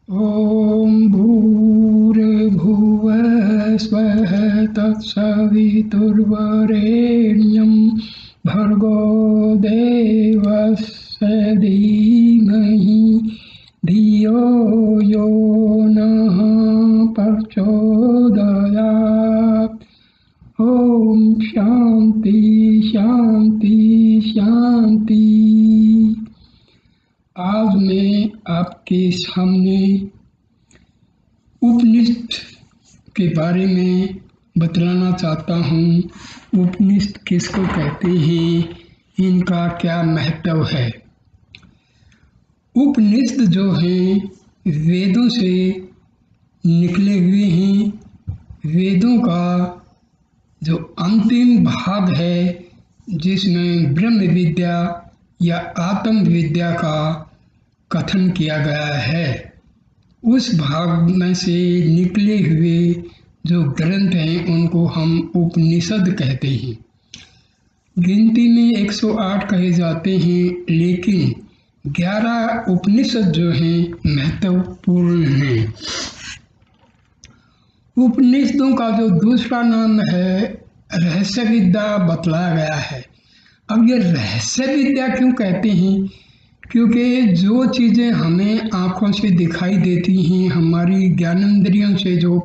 ॐ भूर्भुवः स्वः तत्सवितुर्वरेण्यं भर्गो देवस्य धीमहि धियो यो नः प्रचोदयात्। ओम शांति शांति शांति। आज मैं आपके सामने उपनिषद के बारे में बतलाना चाहता हूँ। उपनिषद किसको कहते हैं, इनका क्या महत्व है। उपनिषद जो हैं वेदों से निकले हुए हैं। वेदों का जो अंतिम भाग है जिसमें ब्रह्म विद्या या आत्म विद्या का कथन किया गया है, उस भाग में से निकले हुए जो ग्रंथ हैं उनको हम उपनिषद कहते हैं। गिनती में 108 कहे जाते हैं, लेकिन 11 उपनिषद जो हैं महत्वपूर्ण हैं। उपनिषदों का जो दूसरा नाम है रहस्य विद्या बतलाया गया है। अब ये रहस्य विद्या क्यों कहते हैं? क्योंकि जो चीज़ें हमें आँखों से दिखाई देती हैं, हमारी ज्ञानेंद्रियों से जो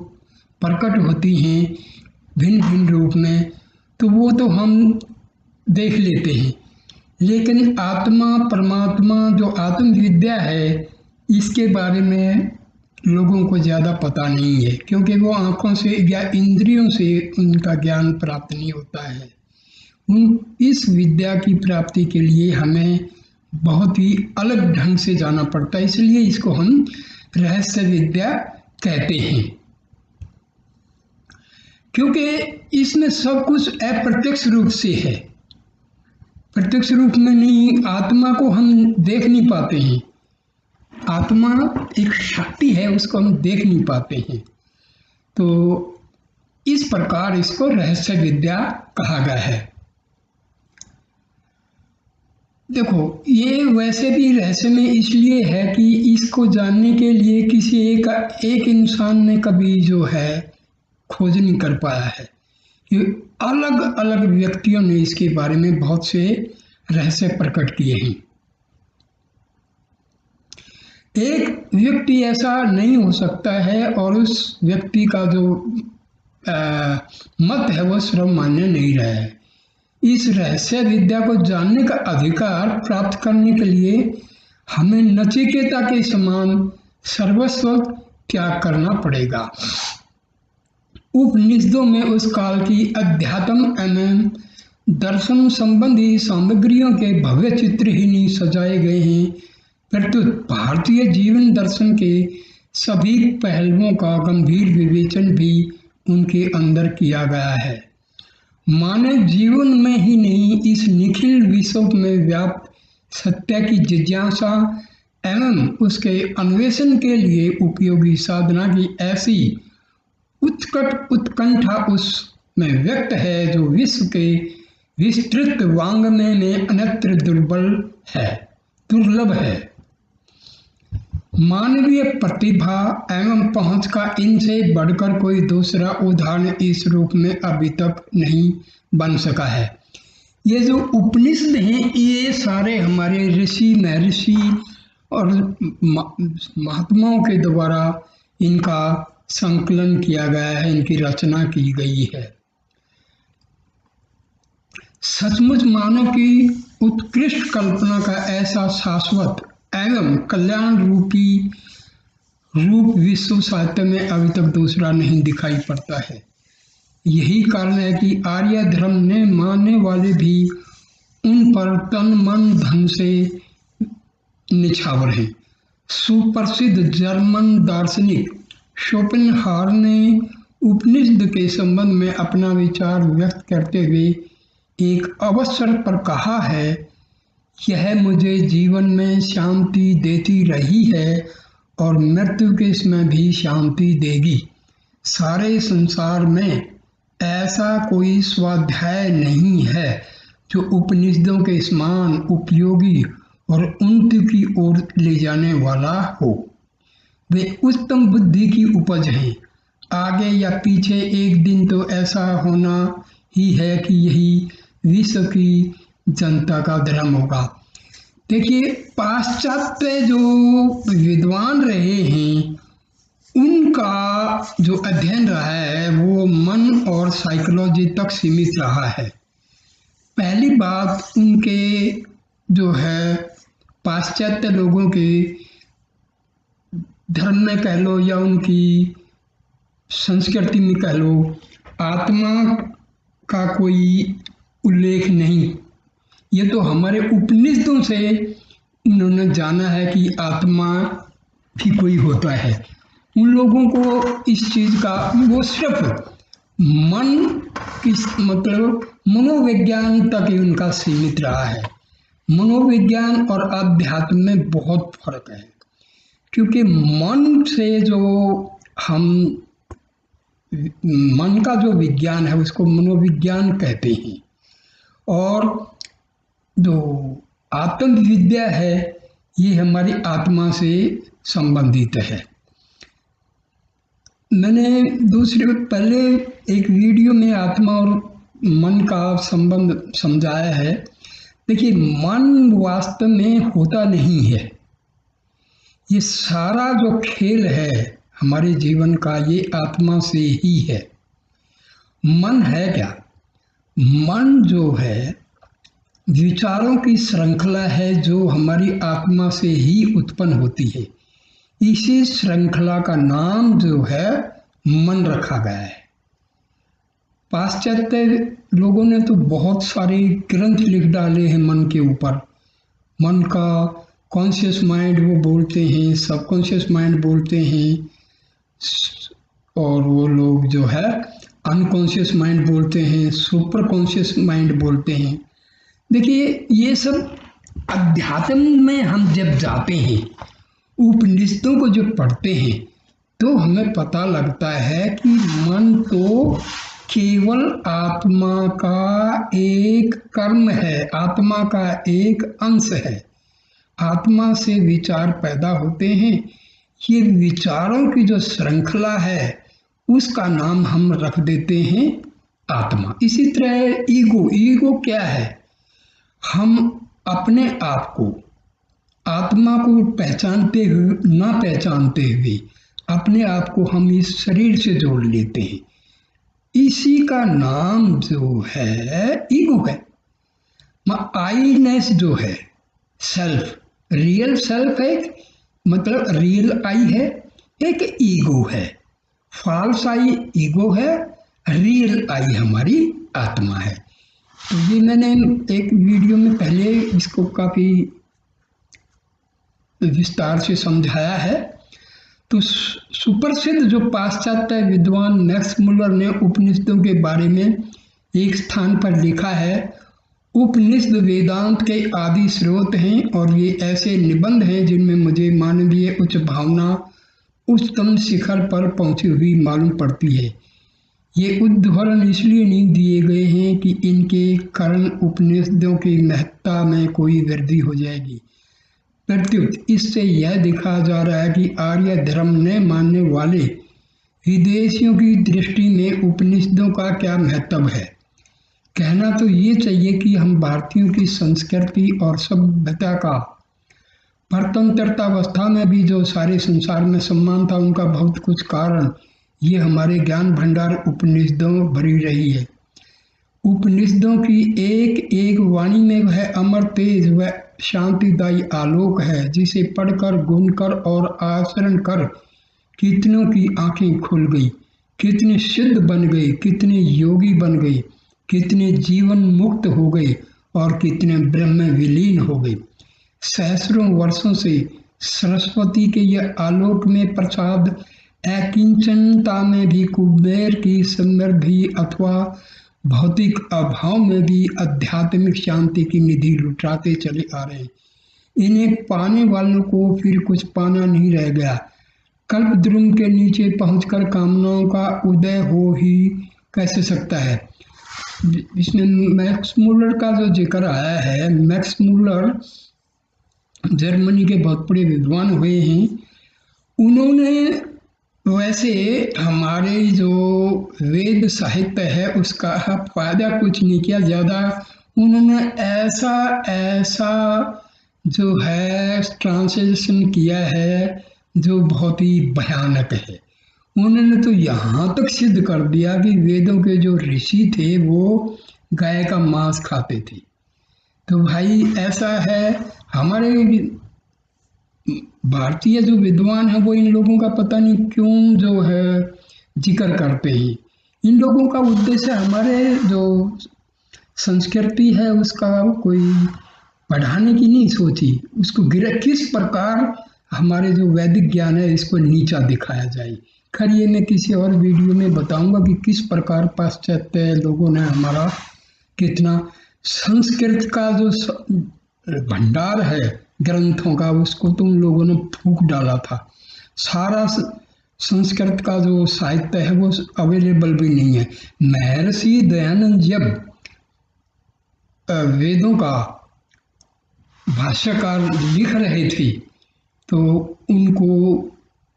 प्रकट होती हैं भिन्न भिन्न रूप में, तो वो तो हम देख लेते हैं, लेकिन आत्मा परमात्मा जो आत्म विद्या है इसके बारे में लोगों को ज़्यादा पता नहीं है, क्योंकि वो आँखों से या इंद्रियों से उनका ज्ञान प्राप्त नहीं होता है। इस विद्या की प्राप्ति के लिए हमें बहुत ही अलग ढंग से जाना पड़ता है, इसलिए इसको हम रहस्य विद्या कहते हैं। क्योंकि इसमें सब कुछ अप्रत्यक्ष रूप से है, प्रत्यक्ष रूप में नहीं। आत्मा को हम देख नहीं पाते हैं, आत्मा एक शक्ति है, उसको हम देख नहीं पाते हैं। तो इस प्रकार इसको रहस्य विद्या कहा गया है। देखो, ये वैसे भी रहस्य में इसलिए है कि इसको जानने के लिए किसी एक इंसान ने कभी जो है खोज नहीं कर पाया है। ये अलग अलग व्यक्तियों ने इसके बारे में बहुत से रहस्य प्रकट किए हैं। एक व्यक्ति ऐसा नहीं हो सकता है और उस व्यक्ति का जो मत है वो सर्वमान्य नहीं रहा है। इस रहस्य विद्या को जानने का अधिकार प्राप्त करने के लिए हमें नचिकेता के समान सर्वस्व त्याग करना पड़ेगा। उपनिषदों में उस काल की अध्यात्म एवं दर्शन संबंधी सामग्रियों के भव्य चित्र ही नहीं सजाए गए हैं, प्रत्युत भारतीय जीवन दर्शन के सभी पहलुओं का गंभीर विवेचन भी उनके अंदर किया गया है। मानव जीवन में ही नहीं, इस निखिल विश्व में व्याप्त सत्य की जिज्ञासा एवं उसके अन्वेषण के लिए उपयोगी साधना की ऐसी उत्कट उत्कंठा उसमें व्यक्त है जो विश्व के विस्तृत वांग्मय में अन्यत्र दुर्लभ है। मानवीय प्रतिभा एवं पहुंच का इनसे बढ़कर कोई दूसरा उदाहरण इस रूप में अभी तक नहीं बन सका है। ये जो उपनिषद हैं ये सारे हमारे ऋषि महर्षि और महात्माओं के द्वारा इनका संकलन किया गया है, इनकी रचना की गई है। सचमुच मानव की उत्कृष्ट कल्पना का ऐसा शाश्वत एवं कल्याण रूपी रूप विश्व साहित्य में अभी तक दूसरा नहीं दिखाई पड़ता है। यही कारण है कि आर्य धर्म ने मानने वाले भी उन पर तन मन धन से निछावर हैं। सुप्रसिद्ध जर्मन दार्शनिक शोपेनहावर ने उपनिषद के संबंध में अपना विचार व्यक्त करते हुए एक अवसर पर कहा है, यह मुझे जीवन में शांति देती रही है और मृत्यु के समय भी शांति देगी। सारे संसार में ऐसा कोई स्वाध्याय नहीं है जो उपनिषदों के समान उपयोगी और उन्नति की ओर ले जाने वाला हो। वे उत्तम बुद्धि की उपज हैं। आगे या पीछे एक दिन तो ऐसा होना ही है कि यही विश्व की जनता का धर्म होगा। देखिए, पाश्चात्य जो विद्वान रहे हैं उनका जो अध्ययन रहा है वो मन और साइकोलॉजी तक सीमित रहा है। पहली बात, उनके जो है पाश्चात्य लोगों के धर्म में कह लो या उनकी संस्कृति में कह लो, आत्मा का कोई उल्लेख नहीं। ये तो हमारे उपनिषदों से उन्होंने जाना है कि आत्मा भी कोई होता है। उन लोगों को इस चीज का, वो सिर्फ मन किस मतलब मनोविज्ञान तक ही उनका सीमित रहा है। मनोविज्ञान और अध्यात्म में बहुत फर्क है, क्योंकि मन से जो हम मन का जो विज्ञान है उसको मनोविज्ञान कहते हैं, और जो आत्मविद्या है ये हमारी आत्मा से संबंधित है। मैंने पहले एक वीडियो में आत्मा और मन का संबंध समझाया है। देखिए, मन वास्तव में होता नहीं है। ये सारा जो खेल है हमारे जीवन का ये आत्मा से ही है। मन है क्या? मन जो है विचारों की श्रृंखला है जो हमारी आत्मा से ही उत्पन्न होती है। इसी श्रृंखला का नाम जो है मन रखा गया है। पाश्चात्य लोगों ने तो बहुत सारे ग्रंथ लिख डाले हैं मन के ऊपर। मन का कॉन्शियस माइंड वो बोलते हैं, सबकॉन्शियस माइंड बोलते हैं, और वो लोग जो है अनकॉन्शियस माइंड बोलते हैं, सुपर कॉन्शियस माइंड बोलते हैं। देखिए, ये सब अध्यात्म में हम जब जाते हैं, उपनिषदों को जो पढ़ते हैं, तो हमें पता लगता है कि मन तो केवल आत्मा का एक कर्म है, आत्मा का एक अंश है। आत्मा से विचार पैदा होते हैं। ये विचारों की जो श्रृंखला है उसका नाम हम रख देते हैं आत्मा। इसी तरह ईगो क्या है? हम अपने आप को, आत्मा को पहचानते हुए ना पहचानते हुए अपने आप को हम इस शरीर से जोड़ लेते हैं। इसी का नाम जो है ईगो है। आईनेस जो है, सेल्फ, रियल सेल्फ है, मतलब रियल आई है, एक ईगो है। फॉल्स आई ईगो है, रियल आई हमारी आत्मा है। तो ये मैंने एक वीडियो में पहले इसको काफ़ी विस्तार से समझाया है। तो सुप्रसिद्ध जो पाश्चात्य विद्वान मैक्स मुलर ने उपनिषदों के बारे में एक स्थान पर लिखा है, उपनिषद वेदांत के आदि स्रोत हैं और ये ऐसे निबंध हैं जिनमें मुझे मानवीय उच्च भावना उच्चतम शिखर पर पहुंची हुई मालूम पड़ती है। ये उद्धरण इसलिए नहीं दिए गए हैं कि इनके कारण उपनिषदों की महत्ता में कोई वृद्धि हो जाएगी। प्रत्युत इससे यह दिखाया जा रहा है कि आर्य धर्म ने मानने वाले विदेशियों की दृष्टि में उपनिषदों का क्या महत्व है। कहना तो ये चाहिए कि हम भारतीयों की संस्कृति और सभ्यता का परतंत्रतावस्था में भी जो सारे संसार में सम्मान था, उनका बहुत कुछ कारण ये हमारे ज्ञान भंडार उपनिषदों भरी रही है। उपनिषदों की एक एक वाणी में वह अमर तेज व शांतिदायी आलोक है जिसे पढ़कर, गुनकर और आचरण कर कितनों की आंखें खुल गई, कितने सिद्ध बन गए, कितने योगी बन गए, कितने जीवन मुक्त हो गए और कितने ब्रह्म में विलीन हो गए। सहस्रों वर्षों से सरस्वती के यह आलोक में प्रसाद अकिंचनता में भी, कुबेर की समृद्धि अथवा भौतिक अभाव में भी आध्यात्मिक शांति की निधि लुटाते चले आ रहे हैं। इन्हें पाने वालों को फिर कुछ पाना नहीं रह गया। कल्पद्रुम के नीचे पहुंचकर कामनाओं का उदय हो ही कैसे सकता है। इसमें मैक्स मुलर का जो जिक्र आया है, मैक्स मुलर जर्मनी के बहुत बड़े विद्वान हुए हैं उन्होंने वैसे हमारे जो वेद साहित्य है उसका फायदा कुछ नहीं किया ज़्यादा। उन्होंने ऐसा ऐसा जो है ट्रांसलेशन किया है जो बहुत ही भयानक है। उन्होंने तो यहाँ तक सिद्ध कर दिया कि वेदों के जो ऋषि थे वो गाय का मांस खाते थे। तो भाई ऐसा है, हमारे भारतीय जो विद्वान है वो इन लोगों का पता नहीं क्यों जो है जिक्र करते हैं। इन लोगों का उद्देश्य हमारे जो संस्कृति है उसका कोई बढ़ाने की नहीं सोची, उसको गिरा किस प्रकार हमारे जो वैदिक ज्ञान है इसको नीचा दिखाया जाए। खैर ये मैं किसी और वीडियो में बताऊंगा कि किस प्रकार पाश्चात्य लोगों ने हमारा कितना संस्कृत का जो भंडार है ग्रंथों का उसको तुम लोगों ने फूंक डाला था। सारा संस्कृत का जो साहित्य है वो अवेलेबल भी नहीं है। महर्षि दयानंद जब वेदों का भाष्यकार लिख रहे थे तो उनको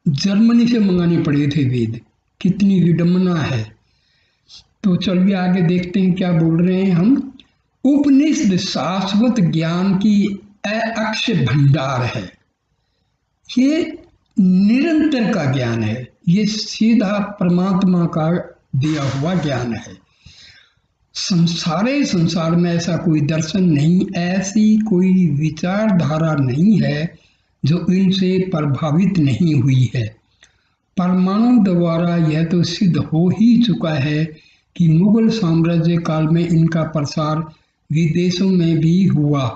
जर्मनी से मंगाने पड़े थे वेद। कितनी विडंबना है। तो चलिए आगे देखते हैं क्या बोल रहे हैं हम। उपनिषद शाश्वत ज्ञान की अक्षय भंडार है। ये निरंतर का ज्ञान है, ये सीधा परमात्मा का दिया हुआ ज्ञान है। सारे संसार में ऐसा कोई दर्शन नहीं, ऐसी कोई विचारधारा नहीं है जो इनसे प्रभावित नहीं हुई है। परमाणु द्वारा यह तो सिद्ध हो ही चुका है कि मुगल साम्राज्य काल में इनका प्रसार विदेशों में भी हुआ,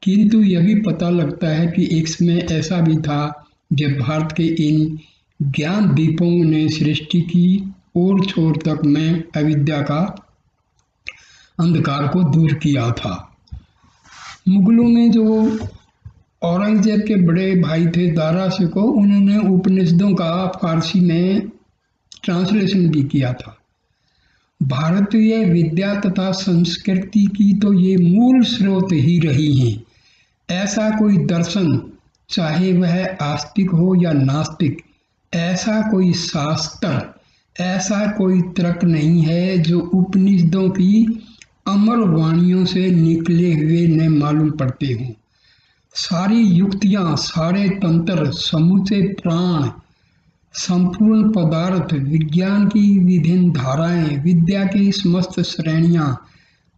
किंतु यह भी पता लगता है कि एक समय ऐसा भी था जब भारत के इन ज्ञान दीपों ने सृष्टि की ओर छोर तक में अविद्या का अंधकार को दूर किया था। मुगलों में जो औरंगजेब के बड़े भाई थे दारा शिकोह, उन्होंने उपनिषदों का फारसी में ट्रांसलेशन भी किया था। भारतीय विद्या तथा संस्कृति की तो ये मूल स्रोत ही रही हैं। ऐसा कोई दर्शन, चाहे वह आस्तिक हो या नास्तिक, ऐसा कोई शास्त्र, ऐसा कोई तर्क नहीं है जो उपनिषदों की अमर वाणियों से निकले हुए न मालूम पड़ते हों। सारी युक्तियां, सारे तंत्र, समूचे प्राण, संपूर्ण पदार्थ, विज्ञान की विभिन्न धाराएं, विद्या की समस्त श्रेणियां,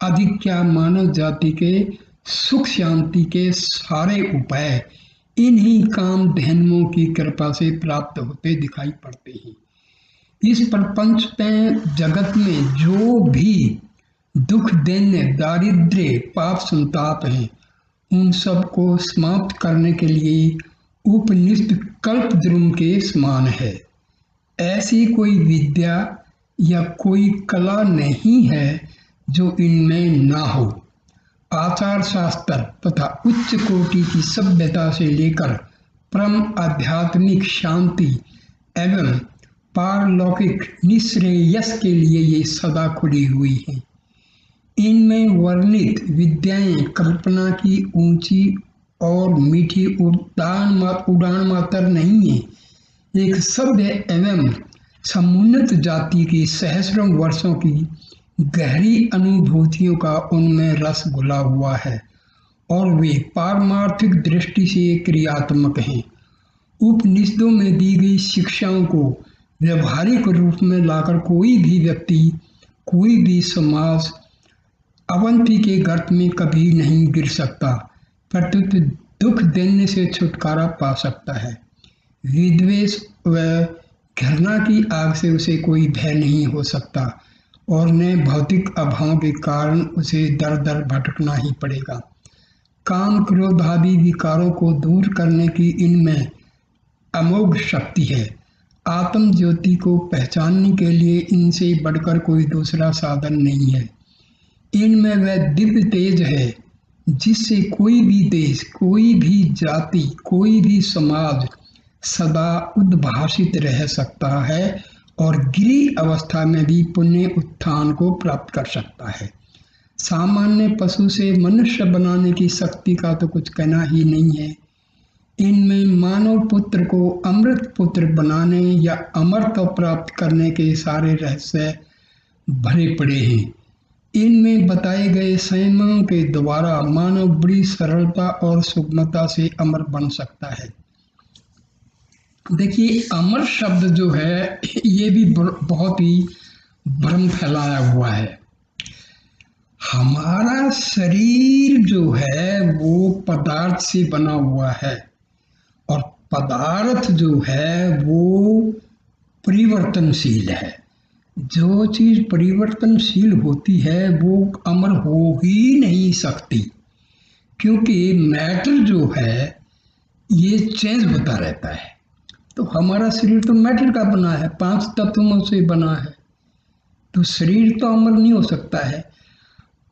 अधिक क्या मानव जाति के सुख शांति के सारे उपाय इन्हीं काम धैन्यों की कृपा से प्राप्त होते दिखाई पड़ते हैं। इस प्रपंच में जगत में जो भी दुख, दैन्य, दारिद्र्य, पाप, संताप हैं, उन सब को समाप्त करने के लिए उपनिषद कल्पद्रुम के समान है। ऐसी कोई विद्या या कोई कला नहीं है जो इनमें ना हो। आचार शास्त्र तथा उच्च कोटि की सभ्यता से लेकर परम आध्यात्मिक शांति एवं पारलौकिक निश्रेयस के लिए ये सदा खुली हुई हैं। इनमें वर्णित विद्याएं कल्पना की ऊंची और मीठी उड़ान मात्र नहीं है, एक सभ्य एवं समुन्नत जाति की सहस्रों वर्षों की गहरी अनुभूतियों का उनमें रस घुला हुआ है और वे पारमार्थिक दृष्टि से क्रियात्मक हैं। उपनिषदों में दी गई शिक्षाओं को व्यवहारिक रूप में लाकर कोई भी व्यक्ति, कोई भी समाज अवंती के गर्त में कभी नहीं गिर सकता, प्रत्युत दुख दैन्य से छुटकारा पा सकता है। विद्वेष व घृणा की आग से उसे कोई भय नहीं हो सकता और न भौतिक अभाव के कारण उसे दर दर भटकना ही पड़ेगा। काम, क्रोध आदि विकारों को दूर करने की इनमें अमोघ शक्ति है। आत्म ज्योति को पहचानने के लिए इनसे बढ़कर कोई दूसरा साधन नहीं है। इनमें वह दिव्य तेज है जिससे कोई भी देश, कोई भी जाति, कोई भी समाज सदा उद्भासित रह सकता है और गिरी अवस्था में भी पुण्य उत्थान को प्राप्त कर सकता है। सामान्य पशु से मनुष्य बनाने की शक्ति का तो कुछ कहना ही नहीं है। इनमें मानव पुत्र को अमृत पुत्र बनाने या अमरत्व प्राप्त करने के सारे रहस्य भरे पड़े हैं। इनमें बताए गए संयमों के द्वारा मानव बड़ी सरलता और सुगमता से अमर बन सकता है। देखिए, अमर शब्द जो है ये भी बहुत ही भ्रम फैलाया हुआ है। हमारा शरीर जो है वो पदार्थ से बना हुआ है और पदार्थ जो है वो परिवर्तनशील है। जो चीज परिवर्तनशील होती है वो अमर हो ही नहीं सकती, क्योंकि मैटर जो है ये चेंज होता रहता है। तो हमारा शरीर तो मैटर का बना है, 5 तत्वों से बना है, तो शरीर तो अमर नहीं हो सकता है।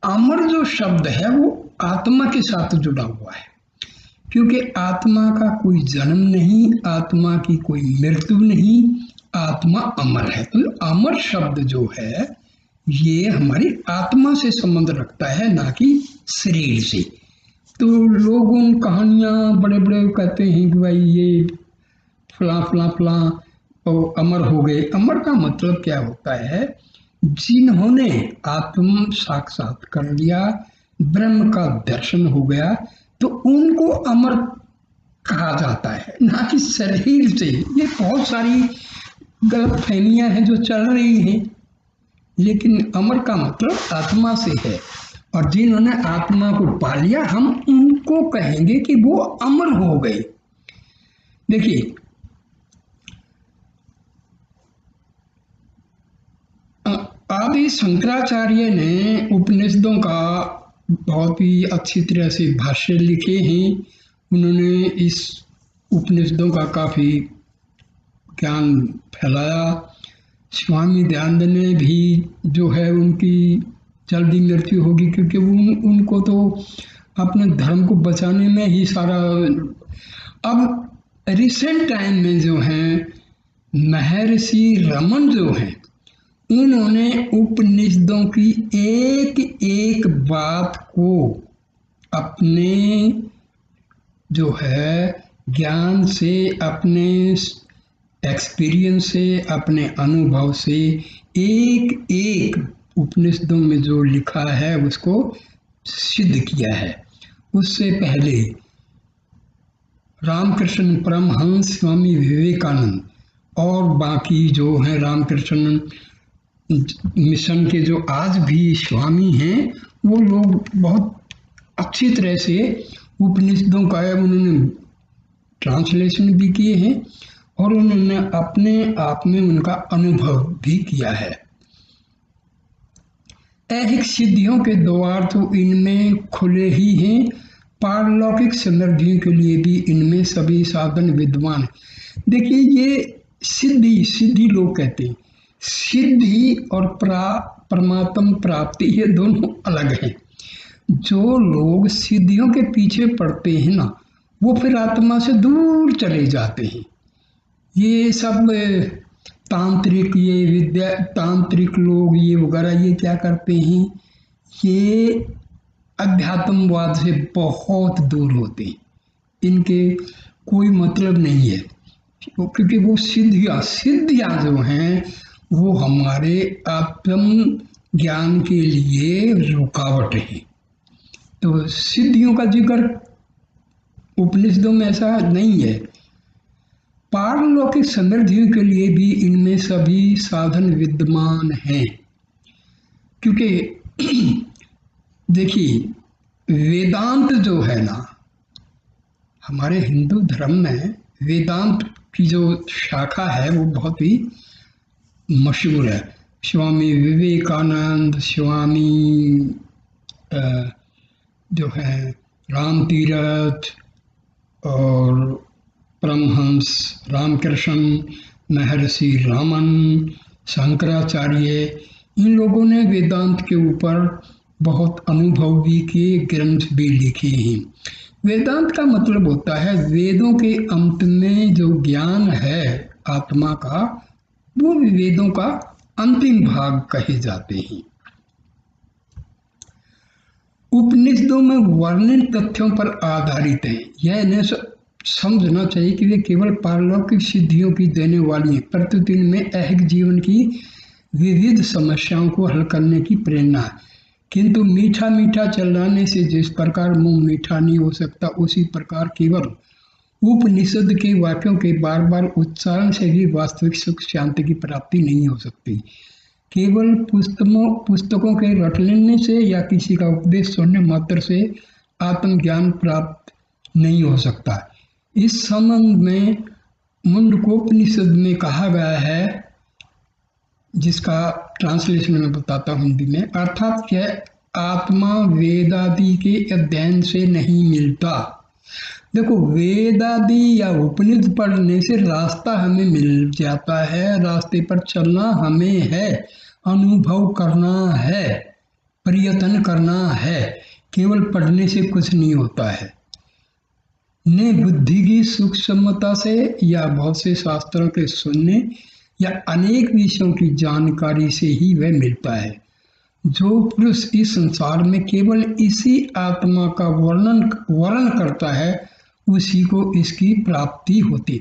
अमर जो शब्द है वो आत्मा के साथ जुड़ा हुआ है, क्योंकि आत्मा का कोई जन्म नहीं, आत्मा की कोई मृत्यु नहीं, आत्मा अमर है। तो अमर शब्द जो है ये हमारी आत्मा से संबंध रखता है, ना कि शरीर से। तो लोग उन कहानियां बड़े बड़े कहते हैं कि भाई ये फला फला फला और अमर हो गए। अमर का मतलब क्या होता है? जिन्होंने आत्म साक्षात कर लिया, ब्रह्म का दर्शन हो गया, तो उनको अमर कहा जाता है, ना कि शरीर से। ये बहुत सारी गलत फहमियां हैं जो चल रही हैं, लेकिन अमर का मतलब आत्मा से है, और जिन्होंने आत्मा को पा लिया हम उनको कहेंगे कि वो अमर हो गए। देखिए, आदि शंकराचार्य ने उपनिषदों का बहुत ही अच्छी तरह से भाष्य लिखे हैं। उन्होंने इस उपनिषदों का काफ़ी ज्ञान फैलाया। स्वामी दयानंद ने भी जो है उनकी जल्दी मृत्यु होगी, क्योंकि उनको तो अपने धर्म को बचाने में ही सारा। अब रिसेंट टाइम में जो है महर्षि रमन जो हैं, इन्होंने उपनिषदों की एक एक बात को अपने जो है ज्ञान से, अपने एक्सपीरियंस से, अपने अनुभव से एक एक उपनिषदों में जो लिखा है उसको सिद्ध किया है। उससे पहले रामकृष्ण परमहंस, स्वामी विवेकानंद और बाकी जो हैं रामकृष्ण मिशन के जो आज भी स्वामी हैं, वो लोग बहुत अच्छी तरह से उपनिषदों का उन्होंने ट्रांसलेशन भी किए हैं और उन्होंने अपने आप में उनका अनुभव भी किया है। ऐहिक सिद्धियों के द्वार तो इनमें खुले ही हैं, पारलौकिक समृद्धियों के लिए भी इनमें सभी साधन विद्वान हैं। देखिए, ये सिद्धि लोग कहते हैं, सिद्धि और परमात्म प्राप्ति ये दोनों अलग हैं। जो लोग सिद्धियों के पीछे पड़ते हैं ना, वो फिर आत्मा से दूर चले जाते हैं। ये सब तांत्रिक, ये विद्या तांत्रिक लोग ये वगैरह ये क्या करते हैं, ये अध्यात्मवाद से बहुत दूर होते हैं। इनके कोई मतलब नहीं है, क्योंकि वो सिद्धियाँ जो हैं वो हमारे आत्म ज्ञान के लिए रुकावट है। तो सिद्धियों का जिक्र उपनिषदों में ऐसा नहीं है। पारलौकिक समृद्धियों के लिए भी इनमें सभी साधन विद्यमान हैं, क्योंकि देखिए, वेदांत जो है ना, हमारे हिंदू धर्म में वेदांत की जो शाखा है वो बहुत ही मशहूर है। स्वामी विवेकानंद, स्वामी जो है राम तीरथ और परमहंस रामकृष्ण, महर्षि रामन, शंकराचार्य, इन लोगों ने वेदांत के ऊपर बहुत अनुभव भी किए, ग्रंथ भी लिखे हैं। वेदांत का मतलब होता है वेदों के अंत में जो ज्ञान है आत्मा का, वो वेदों का अंतिम भाग कहे जाते हैं। उपनिषदों में वर्णित तथ्यों पर आधारित है। यह समझना चाहिए कि वे केवल पारलौकिक सिद्धियों की देने वाली हैं, प्रतिदिन में ऐहिक जीवन की विविध समस्याओं को हल करने की प्रेरणा है। किंतु मीठा मीठा चिल्लाने से जिस प्रकार मुंह मीठा नहीं हो सकता, उसी प्रकार केवल उपनिषद के वाक्यों के बार बार उच्चारण से भी वास्तविक सुख शांति की प्राप्ति नहीं हो सकती। केवल पुस्तकों के रट लेने से या किसी का उपदेश सुनने मात्र से आत्मज्ञान प्राप्त नहीं हो सकता। इस संबंध में मुंडकोपनिषद में कहा गया है, जिसका ट्रांसलेशन मैं बताता हूँ हिंदी में, अर्थात यह आत्मा वेदादि के अध्ययन से नहीं मिलता। देखो, वेद आदि या उपनिषद पढ़ने से रास्ता हमें मिल जाता है, रास्ते पर चलना हमें है, अनुभव करना है, प्रयत्न करना है, केवल पढ़ने से कुछ नहीं होता है। ने बुद्धि की सूक्ष्मता से या बहुत से शास्त्रों के सुनने या अनेक विषयों की जानकारी से ही वह मिलता है। जो पुरुष इस संसार में केवल इसी आत्मा का वर्णन करता है, उसी को इसकी प्राप्ति होती।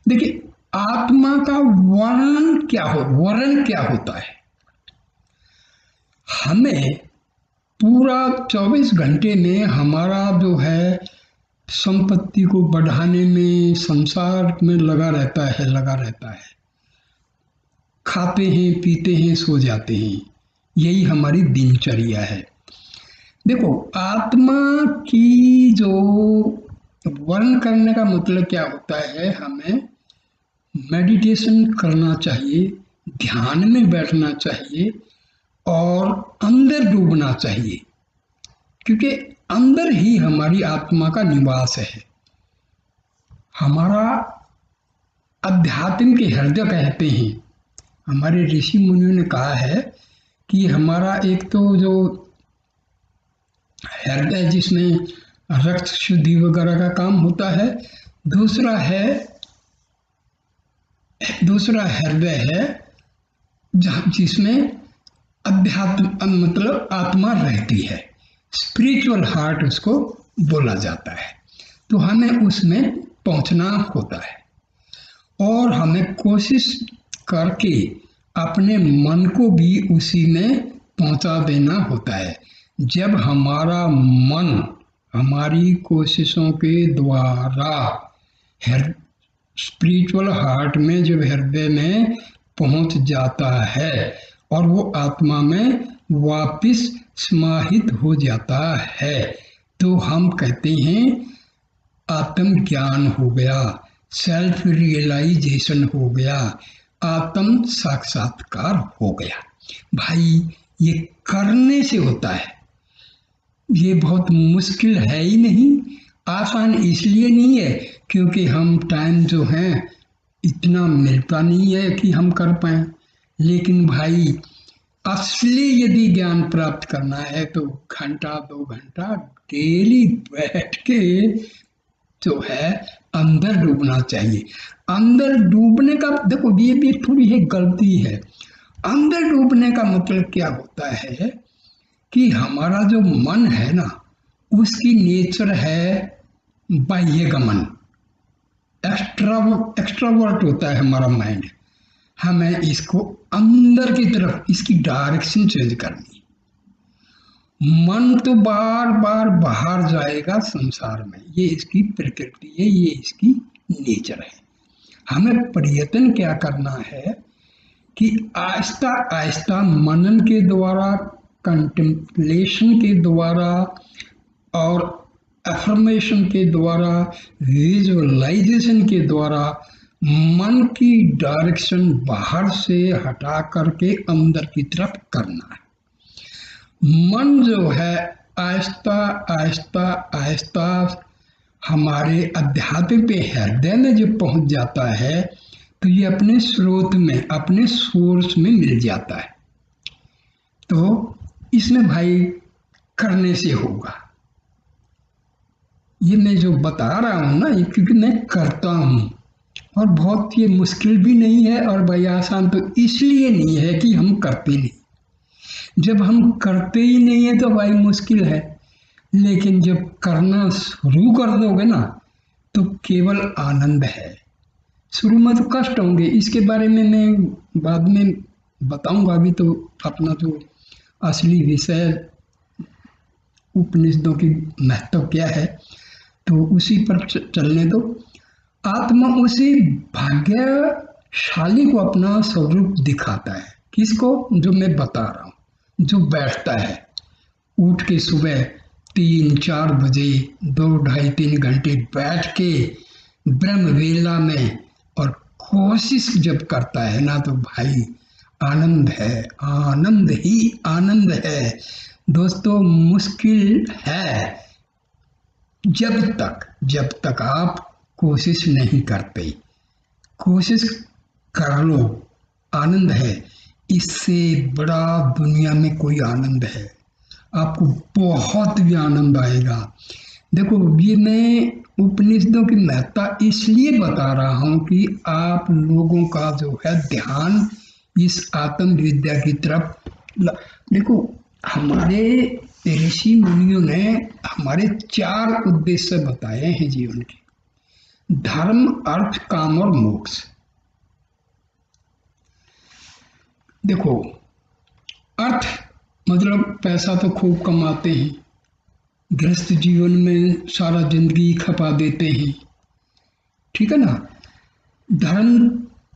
देखिए, आत्मा का वर्णन क्या होता है? हमें पूरा 24 घंटे में हमारा जो है संपत्ति को बढ़ाने में, संसार में लगा रहता है। खाते हैं, पीते हैं, सो जाते हैं, यही हमारी दिनचर्या है। देखो, आत्मा की जो वर्णन करने का मतलब क्या होता है, हमें मेडिटेशन करना चाहिए, ध्यान में बैठना चाहिए और अंदर डूबना चाहिए, क्योंकि अंदर ही हमारी आत्मा का निवास है। हमारा अध्यात्म के हृदय कहते हैं, हमारे ऋषि मुनियों ने कहा है कि हमारा एक तो जो हृदय जिसमें रक्त शुद्धि वगैरह का काम होता है, दूसरा हृदय है जिसमें अध्यात्म मतलब आत्मा रहती है, स्पिरिचुअल हार्ट उसको बोला जाता है। तो हमें उसमें पहुंचना होता है और हमें कोशिश करके अपने मन को भी उसी में पहुंचा देना होता है। जब हमारा मन हमारी कोशिशों के द्वारा स्पिरिचुअल हार्ट में, जब हृदय में पहुंच जाता है और वो आत्मा में वापिस समाहित हो जाता है, तो हम कहते हैं आत्मज्ञान हो गया, सेल्फ रियलाइजेशन हो गया, आत्म साक्षात्कार हो गया। भाई, ये करने से होता है, ये बहुत मुश्किल है ही नहीं। आसान इसलिए नहीं है क्योंकि हम टाइम जो है इतना मिलता नहीं है कि हम कर पाए। लेकिन भाई, असली यदि ज्ञान प्राप्त करना है तो घंटा 2 घंटा डेली बैठ के जो है अंदर डूबना चाहिए। अंदर डूबने का देखो, ये भी थोड़ी है गलती है। अंदर डूबने का मतलब क्या होता है कि हमारा जो मन है ना, उसकी नेचर है बाह्य गमन, एक्स्ट्रावर्ट होता है हमारा माइंड। हमें इसको अंदर की तरफ, इसकी डायरेक्शन चेंज करनी। मन तो बार बार बाहर जाएगा संसार में, ये इसकी प्रकृति है, ये इसकी नेचर है। हमें प्रयत्न क्या करना है कि आहिस्ता आहिस्ता मनन के द्वारा, कंटेम्पलेशन के द्वारा और अफर्मेशन के द्वारा, विजुअलाइजेशन के द्वारा मन की डायरेक्शन बाहर से हटा करके अंदर की तरफ करना है। मन जो है आहिस्ता आहिस्ता आहिस्ता हमारे अध्यात्म पे, हृदय में जब पहुंच जाता है तो ये अपने स्रोत में, अपने सोर्स में मिल जाता है। तो इसमें भाई करने से होगा। ये मैं जो बता रहा हूँ ना, ये क्योंकि मैं करता हूँ और बहुत ये मुश्किल भी नहीं है, और भाई आसान तो इसलिए नहीं है कि हम करते नहीं। जब हम करते ही नहीं है तो भाई मुश्किल है, लेकिन जब करना शुरू कर दोगे ना, तो केवल आनंद है। शुरू में तो कष्ट होंगे, इसके बारे में मैं बाद में बताऊंगा। अभी तो अपना जो असली विषय उपनिषदों की महत्व क्या है तो उसी पर चलने दो। आत्मा उसी भाग्यशाली को अपना स्वरूप दिखाता है। किसको? जो मैं बता रहा हूँ, जो बैठता है उठ के सुबह 3-4 बजे 2-2.5-3 घंटे बैठ के ब्रह्म वेला में और कोशिश जब करता है ना, तो भाई आनंद है, आनंद ही आनंद है दोस्तों। मुश्किल है जब तक आप कोशिश नहीं करते। कोशिश कर लो, आनंद है। इससे बड़ा दुनिया में कोई आनंद है? आपको बहुत भी आनंद आएगा। देखो, ये मैं उपनिषदों की महत्ता इसलिए बता रहा हूँ कि आप लोगों का जो है ध्यान इस आत्म विद्या की तरफ देखो, हमारे ऋषि मुनियों ने हमारे 4 उद्देश्य बताए हैं जीवन के: धर्म, अर्थ, काम और मोक्ष। देखो, अर्थ मतलब पैसा तो खूब कमाते हैं, गृहस्थ जीवन में सारा जिंदगी खपा देते हैं, ठीक है ना। धर्म,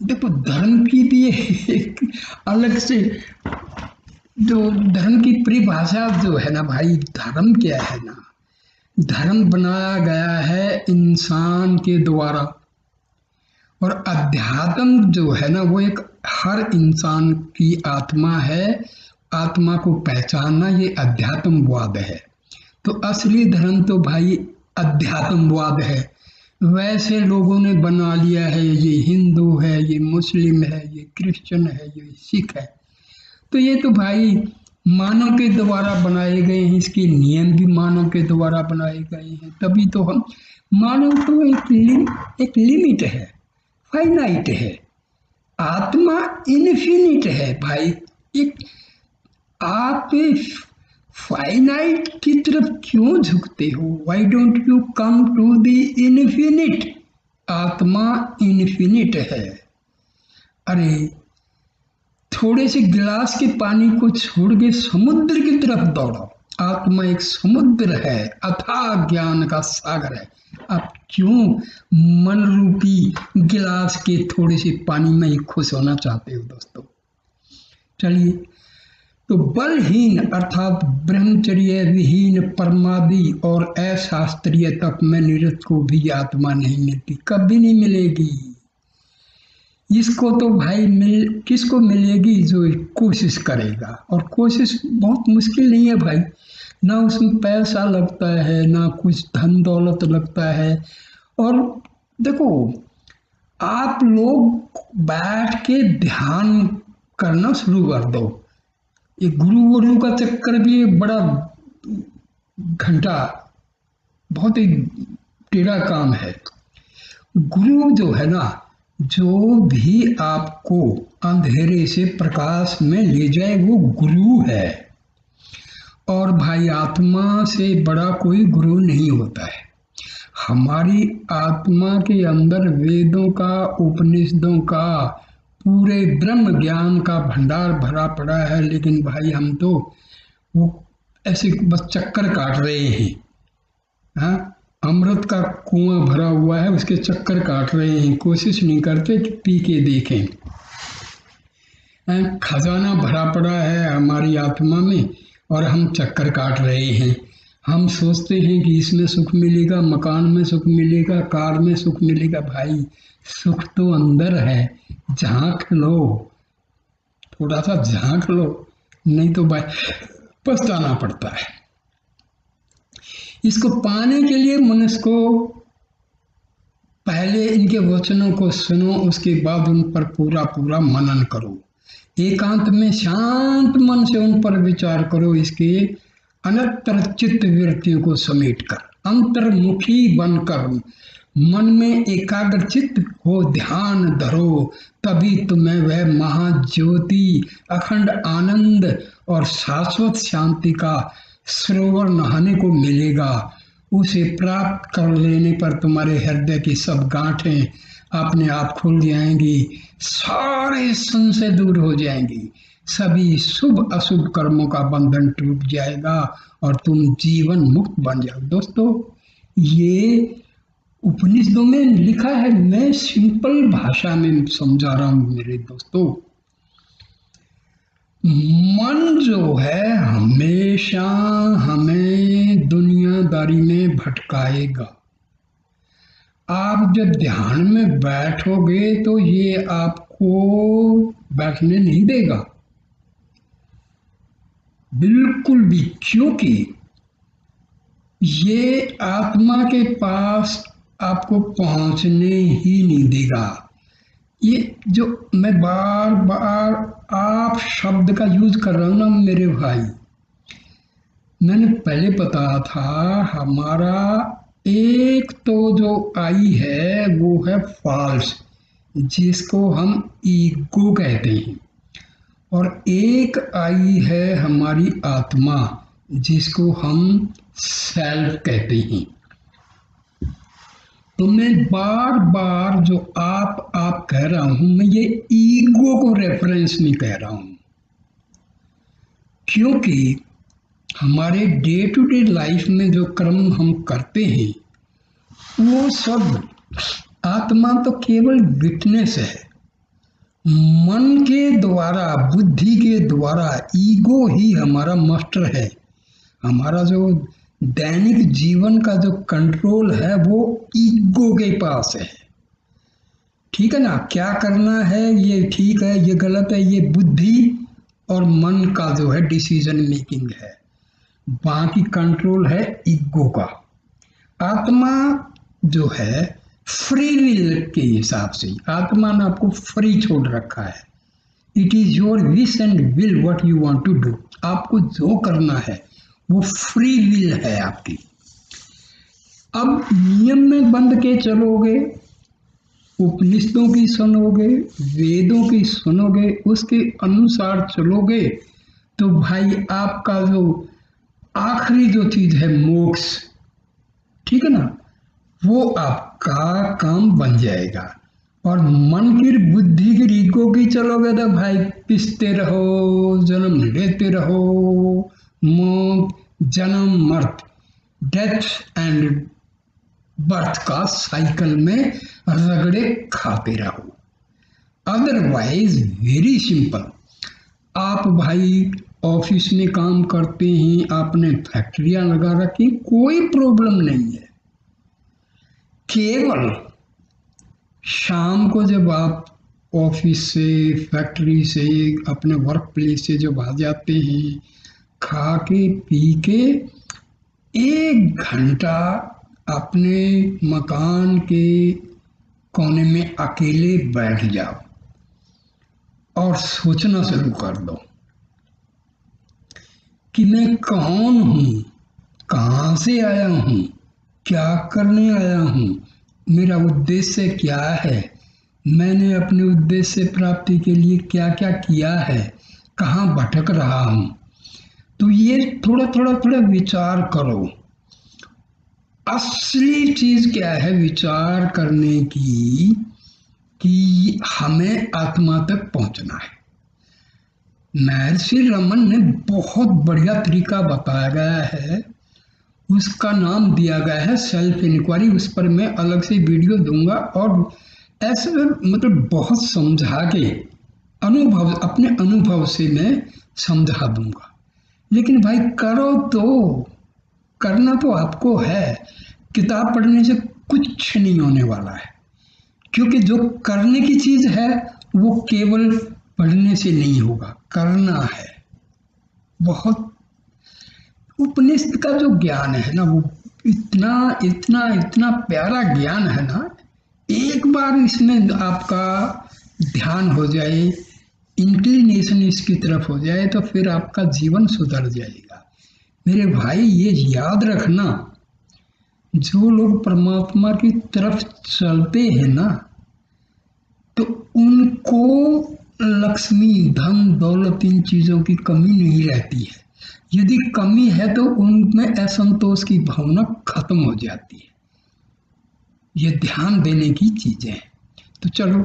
देखो धर्म की भी एक अलग से जो धर्म की परिभाषा जो है ना भाई, धर्म क्या है ना, धर्म बनाया गया है इंसान के द्वारा। और अध्यात्म जो है ना, वो एक हर इंसान की आत्मा है। आत्मा को पहचानना ये अध्यात्मवाद है। तो असली धर्म तो भाई अध्यात्मवाद है। वैसे लोगों ने बना लिया है, ये हिंदू है, ये मुस्लिम है, ये क्रिश्चियन है, ये सिख है। तो ये तो भाई मानव के द्वारा बनाए गए हैं, इसके नियम भी मानव के द्वारा बनाए गए हैं। तभी तो हम मानव तो एक लिमिट है, फाइनाइट है। आत्मा इन्फिनिट है भाई। एक आप फाइनाइट की तरफ क्यों झुकते हो? Why don't you come to the infinite? आत्मा इन्फिनिट है। अरे थोड़े से गिलास के पानी को छोड़ के समुद्र की तरफ दौड़ो। आत्मा एक समुद्र है, अथाह ज्ञान का सागर है। आप क्यों मन रूपी गिलास के थोड़े से पानी में ही खुश होना चाहते हो दोस्तों? चलिए, तो बलहीन अर्थात ब्रह्मचर्य विहीन परमादि और अशास्त्रीय तप में निरत को भी आत्मा नहीं मिलती, कभी नहीं मिलेगी। इसको तो भाई किसको मिलेगी? जो कोशिश करेगा। और कोशिश बहुत मुश्किल नहीं है भाई, ना उसमें पैसा लगता है, ना कुछ धन दौलत लगता है। और देखो, आप लोग बैठ के ध्यान करना शुरू कर दो। ये गुरु का चक्कर भी एक बड़ा घंटा, बहुत ही टेढ़ा काम है। गुरु जो है ना, जो भी आपको अंधेरे से प्रकाश में ले जाए वो गुरु है। और भाई आत्मा से बड़ा कोई गुरु नहीं होता है। हमारी आत्मा के अंदर वेदों का, उपनिषदों का, पूरे ब्रह्म ज्ञान का भंडार भरा पड़ा है। लेकिन भाई हम तो वो ऐसे बस चक्कर काट रहे हैं। हाँ, अमृत का कुआं भरा हुआ है, उसके चक्कर काट रहे हैं। कोशिश नहीं करते कि पी के देखें। खजाना भरा पड़ा है हमारी आत्मा में और हम चक्कर काट रहे हैं। हम सोचते हैं कि इसमें सुख मिलेगा, मकान में सुख मिलेगा, कार में सुख मिलेगा। भाई सुख तो अंदर है, झांक लो, थोड़ा सा झांक लो, नहीं तो भाई पछताना पड़ता है। इसको पाने के लिए मनुष्य को पहले इनके वचनों को सुनो, उसके बाद उन पर पूरा पूरा मनन करो। एकांत में शांत मन से उन पर विचार करो। इसके अनंतर चित्त वृत्तियों को समेटकर अंतर्मुखी बनकर मन में एकाग्र चित्त हो ध्यान धरो। तभी तुम्हें वह महाज्योति, अखंड आनंद और शाश्वत शांति का सरोवर नहाने को मिलेगा। उसे प्राप्त कर लेने पर तुम्हारे हृदय की सब गांठें अपने आप खुल जाएंगी, सारे संशय दूर हो जाएंगी, सभी शुभ अशुभ कर्मों का बंधन टूट जाएगा और तुम जीवन मुक्त बन जाओ। दोस्तों, ये उपनिषदों में लिखा है, मैं सिंपल भाषा में समझा रहा हूं मेरे दोस्तों। मन जो है हमेशा हमें दुनियादारी में भटकाएगा। आप जब ध्यान में बैठोगे तो ये आपको बैठने नहीं देगा, बिल्कुल भी, क्योंकि ये आत्मा के पास आपको पहुंचने ही नहीं देगा। ये जो मैं बार बार आप शब्द का यूज कर रहा हूं ना मेरे भाई, मैंने पहले बताया था, हमारा एक तो जो आई है वो है फॉल्स, जिसको हम ईगो कहते हैं, और एक आई है हमारी आत्मा, जिसको हम सेल्फ कहते हैं। तो मैं बार बार जो आप कह रहा हूं, मैं ये ईगो को रेफरेंस नहीं कह रहा हूं, क्योंकि हमारे डे टू डे लाइफ में जो कर्म हम करते हैं वो सब, आत्मा तो केवल विटनेस है। मन के द्वारा, बुद्धि के द्वारा, ईगो ही हमारा मास्टर है। हमारा जो दैनिक जीवन का जो कंट्रोल है वो ईगो के पास है। ठीक है ना, क्या करना है, ये ठीक है, ये गलत है, ये बुद्धि और मन का जो है डिसीजन मेकिंग है। बाकी कंट्रोल है ईगो का। आत्मा जो है फ्री विल के हिसाब से, आत्मा ने आपको फ्री छोड़ रखा है। It is your wish and will what you want to do. आपको जो करना है वो फ्री विल है आपकी। अब नियम में बंध के चलोगे, उपनिषदों की सुनोगे, वेदों की सुनोगे, उसके अनुसार चलोगे, तो भाई आपका जो आखिरी जो चीज है मोक्ष, ठीक है ना, वो आपका काम बन जाएगा। और मन की, बुद्धि की, ईगो की चलोगे तो भाई पिसते रहो, जन्म लेते रहो, मौत, जन्म, मर्त, डेथ एंड बर्थ का साइकिल में रगड़े खाते रहो। अदरवाइज वेरी सिंपल, आप भाई ऑफिस में काम करते हैं, आपने फैक्ट्रियां लगा रखी, कोई प्रॉब्लम नहीं है। केवल शाम को जब आप ऑफिस से, फैक्ट्री से, अपने वर्क प्लेस से जब आ जाते हैं, खा के पी के 1 घंटा अपने मकान के कोने में अकेले बैठ जाओ और सोचना शुरू कर दो कि मैं कौन हूँ, कहाँ से आया हूँ, क्या करने आया हूँ, मेरा उद्देश्य क्या है, मैंने अपने उद्देश्य प्राप्ति के लिए क्या क्या किया है, कहाँ भटक रहा हूँ। तो ये थोड़ा थोड़ा विचार करो। असली चीज क्या है विचार करने की, कि हमें आत्मा तक पहुंचना है। महर्षि रमन ने बहुत बढ़िया तरीका बताया गया है, उसका नाम दिया गया है सेल्फ इंक्वायरी। उस पर मैं अलग से वीडियो दूंगा और ऐसे मतलब बहुत समझा के अनुभव, अपने अनुभव से मैं समझा दूंगा। लेकिन भाई करो तो, करना तो आपको है। किताब पढ़ने से कुछ नहीं होने वाला है, क्योंकि जो करने की चीज है वो केवल पढ़ने से नहीं होगा, करना है। बहुत उपनिषद का जो ज्ञान है ना, वो इतना इतना इतना प्यारा ज्ञान है ना, एक बार इसमें आपका ध्यान हो जाए, इंक्लिनेशन इसकी तरफ हो जाए, तो फिर आपका जीवन सुधर जाएगा। मेरे भाई ये याद रखना, जो लोग परमात्मा की तरफ चलते हैं ना, तो उनको लक्ष्मी, धन, दौलत, इन चीजों की कमी नहीं रहती है। यदि कमी है तो उनमें असंतोष की भावना खत्म हो जाती है। ये ध्यान देने की चीजें हैं। तो चलो,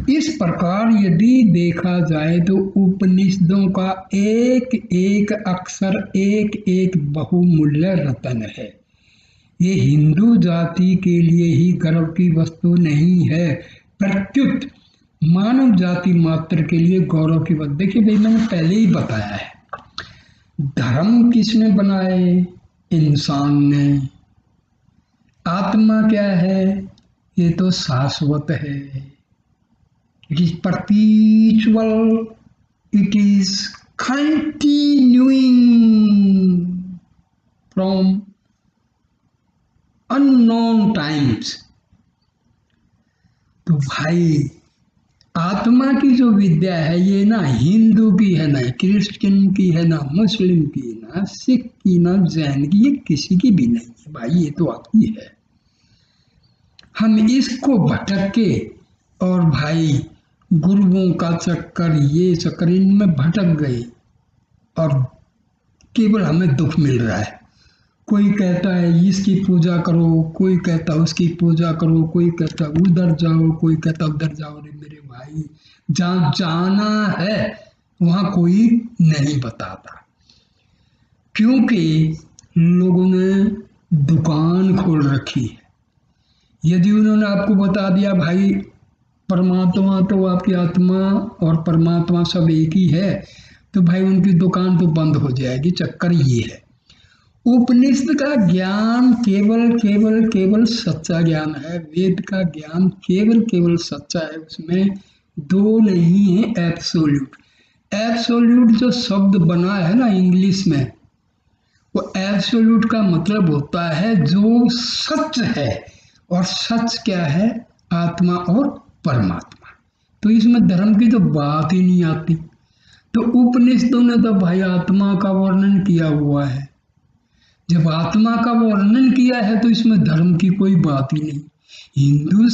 इस प्रकार यदि देखा जाए तो उपनिषदों का एक एक अक्षर एक एक बहुमूल्य रत्न है। ये हिंदू जाति के लिए ही गर्व की वस्तु नहीं है, प्रत्युत मानव जाति मात्र के लिए गौरव की बात। देखिए भाई, मैंने पहले ही बताया है, धर्म किसने बनाए? इंसान ने। आत्मा क्या है? ये तो शाश्वत है। It is परपीचुअल, it is continuing from unknown times. तो भाई, आत्मा की जो विद्या है ये ना हिंदू की है, ना क्रिश्चियन की है, ना मुस्लिम की, ना सिख की, ना जैन की, ये किसी की भी नहीं है भाई, ये तो आपकी है। हम इसको भटक के और भाई गुरुओं का चक्कर, ये चक्कर, इनमें भटक गए और केवल हमें दुख मिल रहा है। कोई कहता है इसकी पूजा करो, कोई कहता है उसकी पूजा करो, कोई कहता है उधर जाओ, कोई कहता है उधर जाओ। रे मेरे भाई, जहाँ जाना है वहाँ कोई नहीं बताता, क्योंकि लोगों ने दुकान खोल रखी है। यदि उन्होंने आपको बता दिया भाई परमात्मा तो आपकी आत्मा और परमात्मा सब एक ही है, तो भाई उनकी दुकान तो बंद हो जाएगी। चक्कर ये है, उपनिषद का ज्ञान केवल केवल केवल सच्चा ज्ञान है। वेद का ज्ञान केवल केवल सच्चा है, उसमें दो नहीं है। एब्सोल्यूट, एब्सोल्यूट जो शब्द बना है ना इंग्लिश में, वो एब्सोल्यूट का मतलब होता है जो सच है। और सच क्या है? आत्मा और परमात्मा। तो इसमें धर्म की तो बात ही नहीं आती। तो उपनिषदों ने तो भाई आत्मा का वर्णन किया हुआ है। जब आत्मा का वर्णन किया है तो इसमें धर्म की कोई बात ही नहीं। हिंदू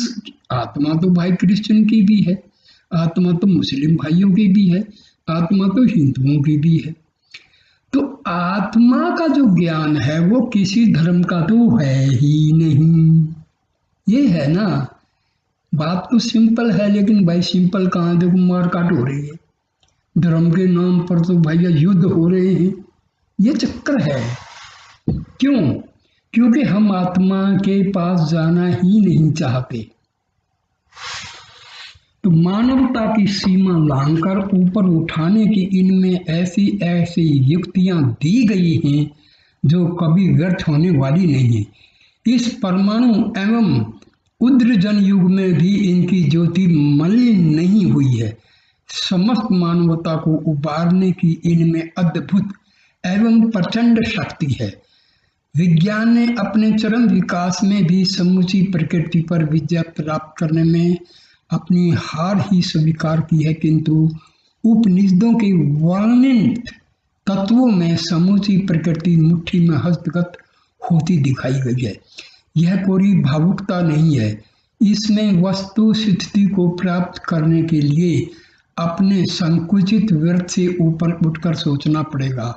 आत्मा तो भाई क्रिश्चियन की भी है, आत्मा तो मुस्लिम भाइयों की भी है, आत्मा तो हिंदुओं की भी है। तो आत्मा का जो ज्ञान है वो किसी धर्म का तो है ही नहीं। ये है ना, बात तो सिंपल है, लेकिन भाई सिंपल कहाँ, देखो मारकाट हो रही है, धर्म के नाम पर तो भैया युद्ध हो रहे हैं। ये चक्कर है। क्यों? क्योंकि हम आत्मा के पास जाना ही नहीं चाहते। तो मानवता की सीमा लांघकर ऊपर उठाने की इनमें ऐसी ऐसी युक्तियां दी गई हैं जो कभी व्यर्थ होने वाली नहीं है। इस परमाणु एवं उद्रजन युग में भी इनकी ज्योति मलिन नहीं हुई है। समस्त मानवता को उबारने की इनमें अद्भुत एवं प्रचंड शक्ति है। विज्ञान ने अपने चरम विकास में भी समूची प्रकृति पर विजय प्राप्त करने में अपनी हार ही स्वीकार की है, किंतु उपनिषदों के वर्णित तत्वों में समूची प्रकृति मुट्ठी में हस्तगत होती दिखाई गई है। यह कोई भावुकता नहीं है, इसमें वस्तु स्थिति को प्राप्त करने के लिए अपने संकुचित व्यर्थ से ऊपर उठकर सोचना पड़ेगा।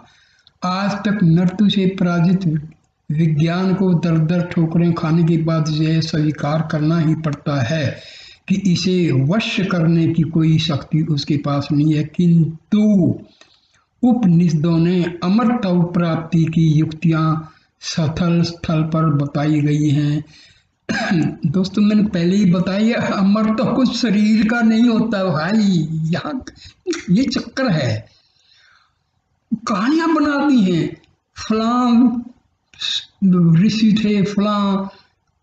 आज तक मृत्यु से पराजित विज्ञान को दर दर ठोकरें खाने के बाद यह स्वीकार करना ही पड़ता है कि इसे वश करने की कोई शक्ति उसके पास नहीं है। किंतु उपनिषदों ने अमरत्व प्राप्ति की युक्तियां स्थल स्थल पर बताई गई हैं। दोस्तों, मैंने पहले ही बताया, अमरत्व कुछ शरीर का नहीं होता भाई, यहाँ ये चक्कर है। कहानियां बनाती हैं, फलां ऋषि थे, फलां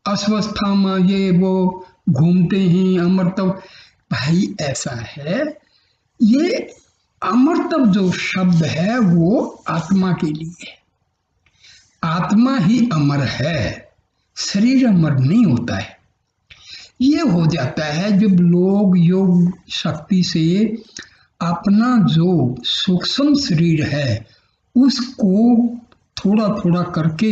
अश्वस्थामा, ये वो घूमते हैं अमरत्व। भाई ऐसा है, ये अमरत्व जो शब्द है वो आत्मा के लिए है। आत्मा ही अमर है, शरीर अमर नहीं होता है। ये हो जाता है जब लोग योग शक्ति से अपना जो सूक्ष्म शरीर है उसको थोड़ा थोड़ा करके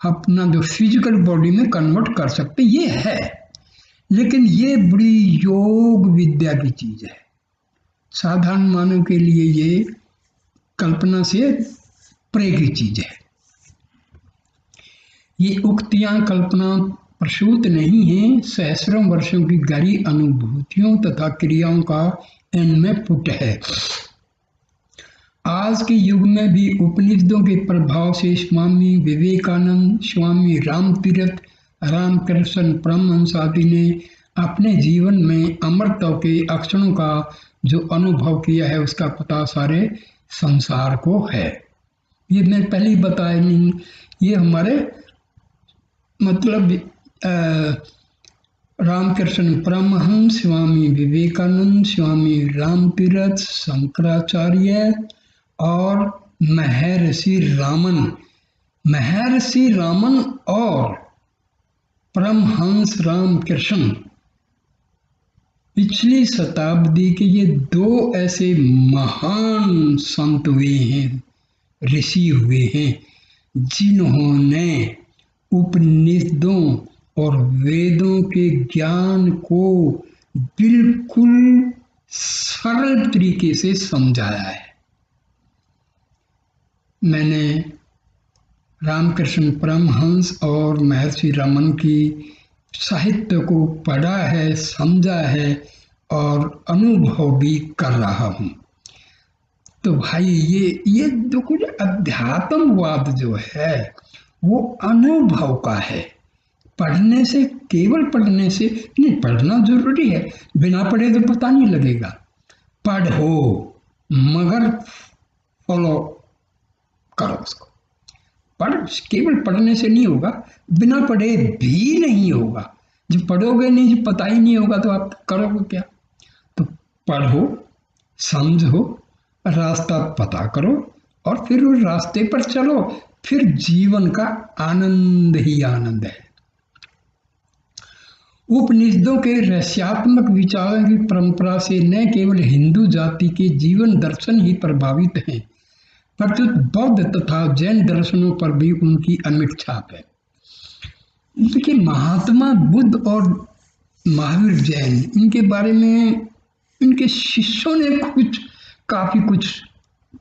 अपना जो फिजिकल बॉडी में कन्वर्ट कर सकते, ये है। लेकिन ये बड़ी योग विद्या की चीज है, साधारण मानव के लिए ये कल्पना से परे की चीज है। ये उक्तियां कल्पना प्रसूत नहीं है, सहस्रों वर्षों की गहरी अनुभूतियों तथा क्रियाओं का इनमें पुट है। आज के युग में भी उपनिषदों के प्रभाव से स्वामी विवेकानंद, स्वामी रामतीर्थ, रामकृष्ण परमहंस आदि ने अपने जीवन में अमरत्व के अक्षरों का जो अनुभव किया है उसका पता सारे संसार को है। ये मैं पहले ही बताया नहीं, ये हमारे मतलब रामकृष्ण परमहंस, स्वामी विवेकानंद, स्वामी रामतीर्थ, शंकराचार्य और महर्षि रामन और परमहंस रामकृष्ण पिछली शताब्दी के ये दो ऐसे महान संत हुए हैं, ऋषि हुए हैं, जिन्होंने उपनिषदों और वेदों के ज्ञान को बिल्कुल सरल तरीके से समझाया है। मैंने रामकृष्ण परमहंस और महर्षि रमन की साहित्य को पढ़ा है, समझा है और अनुभव भी कर रहा हूँ। तो भाई ये जो कुछ अध्यात्मवाद जो है वो अनुभव का है। पढ़ने से, केवल पढ़ने से नहीं, पढ़ना जरूरी है, बिना पढ़े तो पता नहीं लगेगा। पढ़ो मगर फॉलो करो उसको। केवल पढ़ने से नहीं होगा, बिना पढ़े भी नहीं होगा। जब पढ़ोगे नहीं, जब पता ही नहीं होगा तो आप करोगे क्या? तो पढ़ो, समझो, रास्ता पता करो और फिर उस रास्ते पर चलो, फिर जीवन का आनंद ही आनंद है। उपनिषदों के रहस्यात्मक विचारों की परंपरा से न केवल हिंदू जाति के जीवन दर्शन ही प्रभावित हैं, परंतु बौद्ध तथा जैन दर्शनों पर भी उनकी अमिट छाप है। देखिए, महात्मा बुद्ध और महावीर जैन, इनके बारे में इनके शिष्यों ने काफी कुछ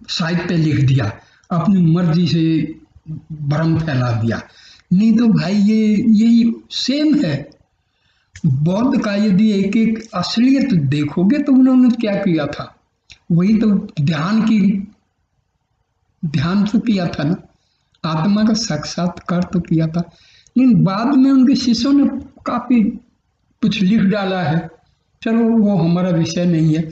साहित्य लिख दिया, अपनी मर्जी से भ्रम फैला दिया। नहीं तो भाई यही सेम है। बौद्ध का यदि एक एक असलियत देखोगे तो उन्होंने क्या किया था, वही तो ध्यान तो किया था ना, आत्मा का साक्षात्कार तो किया था। लेकिन बाद में उनके शिष्यों ने काफी कुछ लिख डाला है, चलो वो हमारा विषय नहीं है।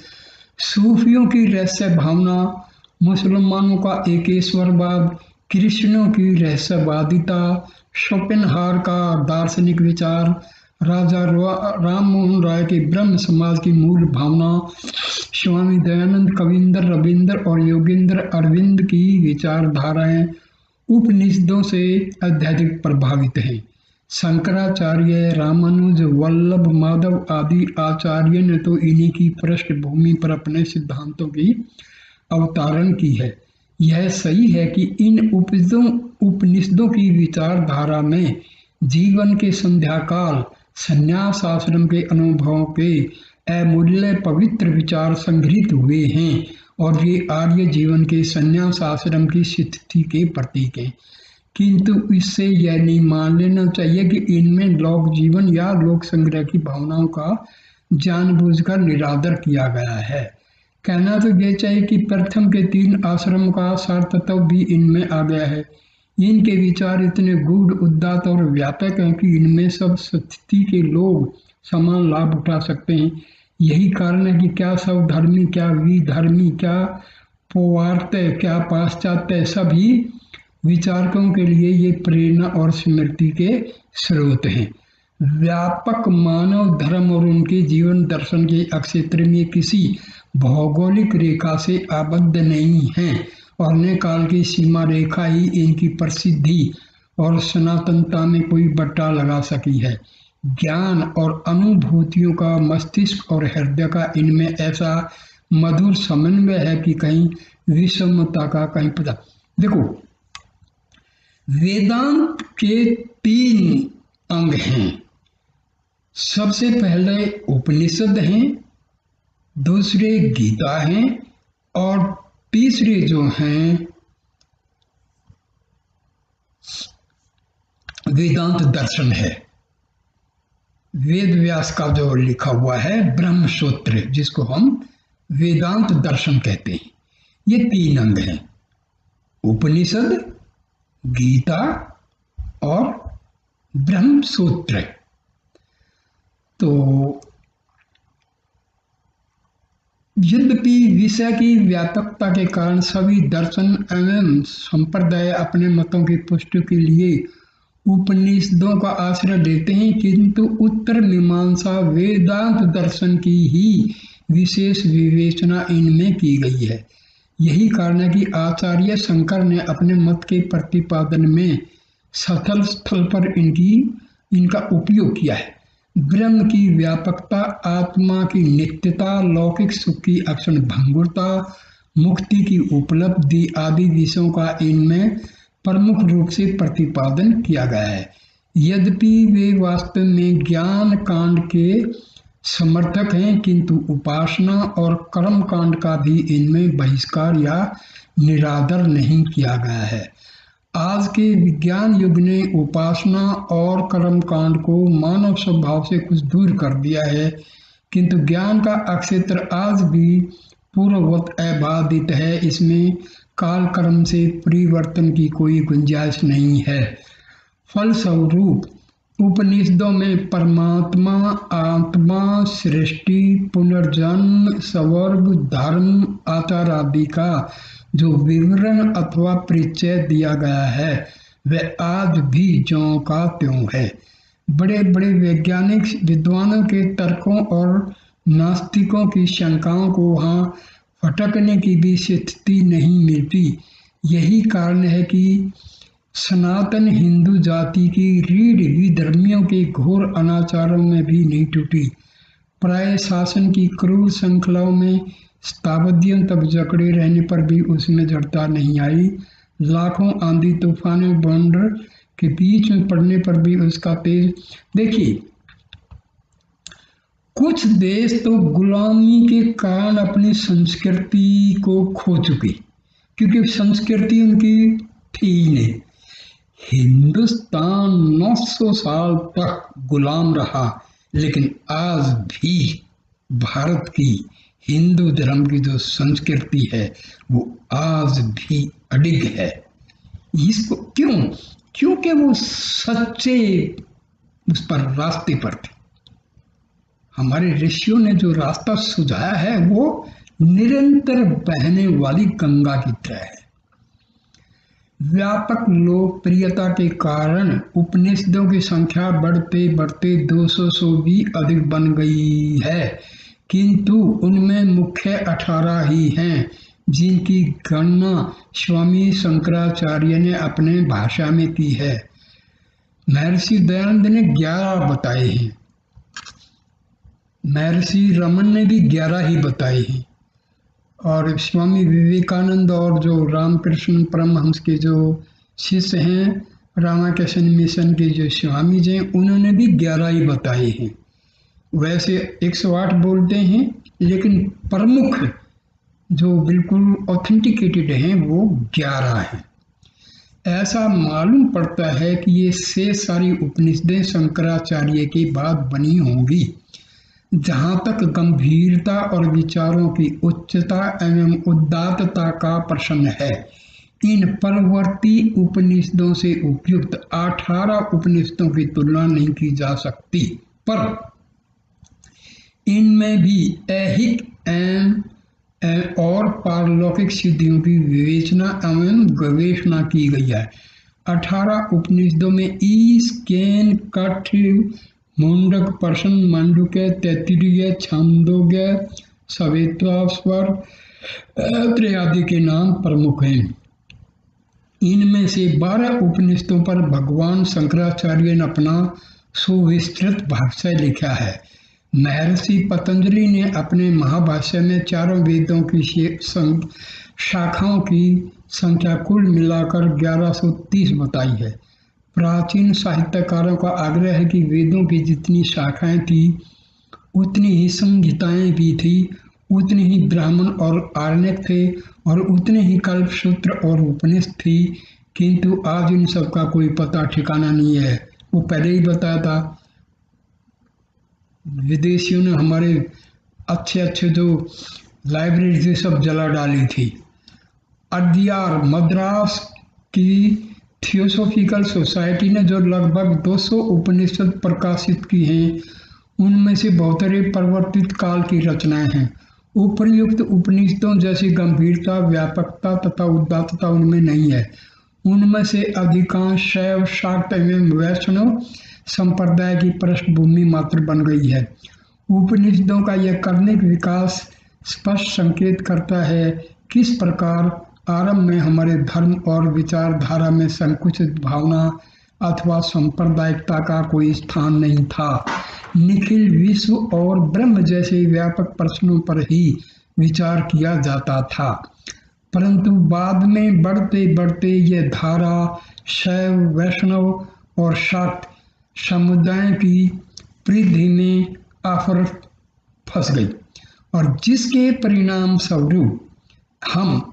सूफियों की रहस्य भावना, मुसलमानों का एकेश्वरवाद, कृष्णों की रहस्यवादिता, शोपेनहावर का दार्शनिक विचार, राजा राम मोहन राय के ब्रह्म समाज की मूल भावना, स्वामी दयानंद, कविंदर रविंद्र और योगेंद्र अरविंद की विचारधाराएं उपनिषदों से अत्यधिक प्रभावित हैं। शंकराचार्य, रामानुज, वल्लभ, माधव आदि आचार्य ने तो इन्हीं की पृष्ठभूमि पर अपने सिद्धांतों की अवतारण की है। यह सही है कि इन उपनिषदों की विचारधारा में जीवन के संध्याकाल संन्यास आश्रम के अनुभवों के अमूल्य पवित्र विचार संग्रहित हुए हैं और ये आर्य जीवन के संन्यास आश्रम की स्थिति के प्रतीक हैं। किंतु इससे यह नहीं मान लेना चाहिए कि इनमें लोक जीवन या लोक संग्रह की भावनाओं का जानबूझकर निरादर किया गया है। कहना तो ये चाहिए कि प्रथम के 3 आश्रम का सार तत्व भी इनमें आ गया है। इनके विचार इतने गूढ़, उदात्त और व्यापक हैं कि इनमें सब स्थिति के लोग समान लाभ उठा सकते हैं। यही कारण है कि क्या सब धर्मी, क्या विधर्मी, क्या पौवार्त्य, क्या पाश्चात्य, सभी विचारकों के लिए ये प्रेरणा और स्मृति के स्रोत हैं। व्यापक मानव धर्म और उनके जीवन दर्शन के अक्षेत्र में किसी भौगोलिक रेखा से आबद्ध नहीं हैं और न काल की सीमा रेखा ही इनकी प्रसिद्धि और सनातनता में कोई बट्टा लगा सकी है। ज्ञान और अनुभूतियों का मस्तिष्क और हृदय का इनमें ऐसा मधुर समन्वय है कि कहीं विषमता का कहीं पता। देखो, वेदांत के 3 अंग हैं। सबसे पहले उपनिषद हैं, दूसरे गीता हैं और तीसरे जो हैं वेदांत दर्शन है। वेद व्यास का जो लिखा हुआ है ब्रह्म सूत्र, जिसको हम वेदांत दर्शन कहते हैं। ये 3 अंग हैं, उपनिषद, गीता और ब्रह्म सूत्र। तो यद्यपि विषय की व्यापकता के कारण सभी दर्शन एवं संप्रदाय अपने मतों की पुष्टि के लिए उपनिषदों का आश्रय लेते हैं, किंतु उत्तर मीमांसा वेदांत दर्शन की ही विशेष विवेचना इनमें की गई है। यही कारण है कि आचार्य शंकर ने अपने मत के प्रतिपादन में स्थल स्थल पर इनका उपयोग किया है। ब्रह्म की व्यापकता, आत्मा की नित्यता, लौकिक सुख की अक्षण भंगुरता, मुक्ति की उपलब्धि आदि विषयों का इनमें प्रमुख रूप से प्रतिपादन किया गया है। यद्यपि वे वास्तव में ज्ञान कांड के समर्थक हैं, किंतु उपासना और कर्म कांड का भी इनमें बहिष्कार या निरादर नहीं किया गया है। आज के विज्ञान युग ने उपासना और कर्म कांड को मानव स्वभाव से कुछ दूर कर दिया है, किंतु ज्ञान का अक्षेत्र आज भी पूर्ववत अबाधित है। इसमें काल कर्म से परिवर्तन की कोई गुंजाइश नहीं है। फलस्वरूप उपनिषदों में परमात्मा, आत्मा, सृष्टि, पुनर्जन्म, स्वर्ग, धर्म, आचार आदि का जो विवरण अथवा परिचय दिया गया है वह आज भी ज्यों का त्यों है। बड़े बड़े वैज्ञानिक विद्वानों के तर्कों और नास्तिकों की शंकाओं को वहाँ फटकने की भी स्थिति नहीं मिलती। यही कारण है कि सनातन हिंदू जाति की रीढ़ विधर्मियों के घोर अनाचारों में भी नहीं टूटी। प्राय शासन की क्रूर श्रृंखलाओं में शताब्दियों तक जकड़े रहने पर भी उसमें जड़ता नहीं आई। लाखों आंधी तूफानों बवंडर के बीच में पड़ने पर भी उसका तेज। देखिए, कुछ देश तो गुलामी के कारण अपनी संस्कृति को खो चुके, क्योंकि संस्कृति उनकी थी ही नहीं। हिंदुस्तान 900 साल तक गुलाम रहा, लेकिन आज भी भारत की हिंदू धर्म की जो संस्कृति है वो आज भी अडिग है। इसको क्यों? क्योंकि वो सच्चे उस पर रास्ते पर थे। हमारे ऋषियों ने जो रास्ता सुझाया है वो निरंतर बहने वाली गंगा की तरह है। व्यापक लोकप्रियता के कारण उपनिषदों की संख्या बढ़ते बढ़ते 200 से भी अधिक बन गई है, किंतु उनमें मुख्य 18 ही हैं, जिनकी गणना स्वामी शंकराचार्य ने अपने भाषा में की है। महर्षि दयानंद ने 11 बताए हैं, महर्षि रमन ने भी 11 ही बताए हैं, और स्वामी विवेकानंद और जो रामकृष्ण परमहंस के जो शिष्य हैं, रामाकृष्ण मिशन के जो स्वामी जी हैं, उन्होंने भी 11 ही बताए हैं। वैसे 108 बोलते हैं, लेकिन प्रमुख जो बिल्कुल ऑथेंटिकेटेड हैं वो 11 हैं। ऐसा मालूम पड़ता है कि ये शेष सारी उपनिषदें शंकराचार्य की बात बनी होंगी। जहाँ तक गंभीरता और विचारों की उच्चता एवं उदात्तता का प्रश्न है, इन परवर्ती उपनिषदों से उपयुक्त 18 उपनिषदों की तुलना नहीं की जा सकती, पर इनमें भी ऐहिक और पारलौकिक सिद्धियों की विवेचना एवं गवेषणा की गई है। 18 उपनिषदों में ईश, केन, कठ, मुंडक, प्रश्न, मांडुक्य, तैत्तिरीय, छांदोग्य, सवेतास्वर आदि के नाम प्रमुख हैं। इनमें से 12 उपनिषदों पर भगवान शंकराचार्य ने अपना सुविस्तृत भाष्य लिखा है। महर्षि पतंजलि ने अपने महाभाष्य में चारों वेदों की शाखाओं की संख्या कुल मिलाकर 1130 बताई है। प्राचीन साहित्यकारों का आग्रह है कि वेदों की जितनी शाखाएं थी उतनी ही संहिताएं भी थी, उतने ही ब्राह्मण और आरण्यक थे और उतने ही कल्पसूत्र और उपनिषद थी, किंतु आज इन सब का कोई पता ठिकाना नहीं है। वो पहले ही बताया था, विदेशियों ने हमारे अच्छे अच्छे जो लाइब्रेरी थी सब जला डाली थी। अड्यार मद्रास की थियोसॉफिकल सोसाइटी ने जो लगभग 200 उपनिषद प्रकाशित की हैं, उनमें से बहुतरे परिवर्तित काल की रचनाएं हैं। उपर्युक्त उपनिषदों जैसी गंभीरता, व्यापकता तथा उदात्तता उनमें नहीं है। उनमें से अधिकांश शैव, शाक्त एवं वैष्णव संप्रदाय की पृष्ठभूमि मात्र बन गई है। उपनिषदों का यह कर्णिक विकास स्पष्ट संकेत करता है किस प्रकार आरंभ में हमारे धर्म और विचारधारा में संकुचित भावना अथवा सांप्रदायिकता का कोई स्थान नहीं था। निखिल विश्व और ब्रह्म जैसे व्यापक प्रश्नों पर ही विचार किया जाता था, परंतु बाद में बढ़ते बढ़ते यह धारा शैव, वैष्णव और शाक्त समुदाय की परिधि में आफर फंस गई और जिसके परिणाम स्वरूप हम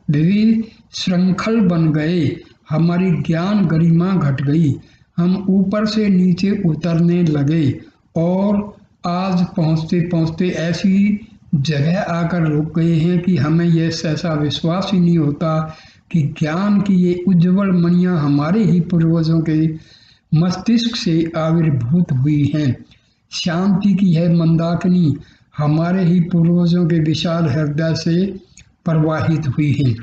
विशृंखल बन गए। हमारी ज्ञान गरिमा घट गई, हम ऊपर से नीचे उतरने लगे और आज पहुँचते पहुँचते ऐसी जगह आकर रुक गए हैं कि हमें यह सहसा विश्वास ही नहीं होता कि ज्ञान की ये उज्ज्वल मणियाँ हमारे ही पूर्वजों के मस्तिष्क से आविर्भूत हुई हैं। शांति की है मंदाकिनी हमारे ही पूर्वजों के विशाल हृदय से प्रवाहित हुई है।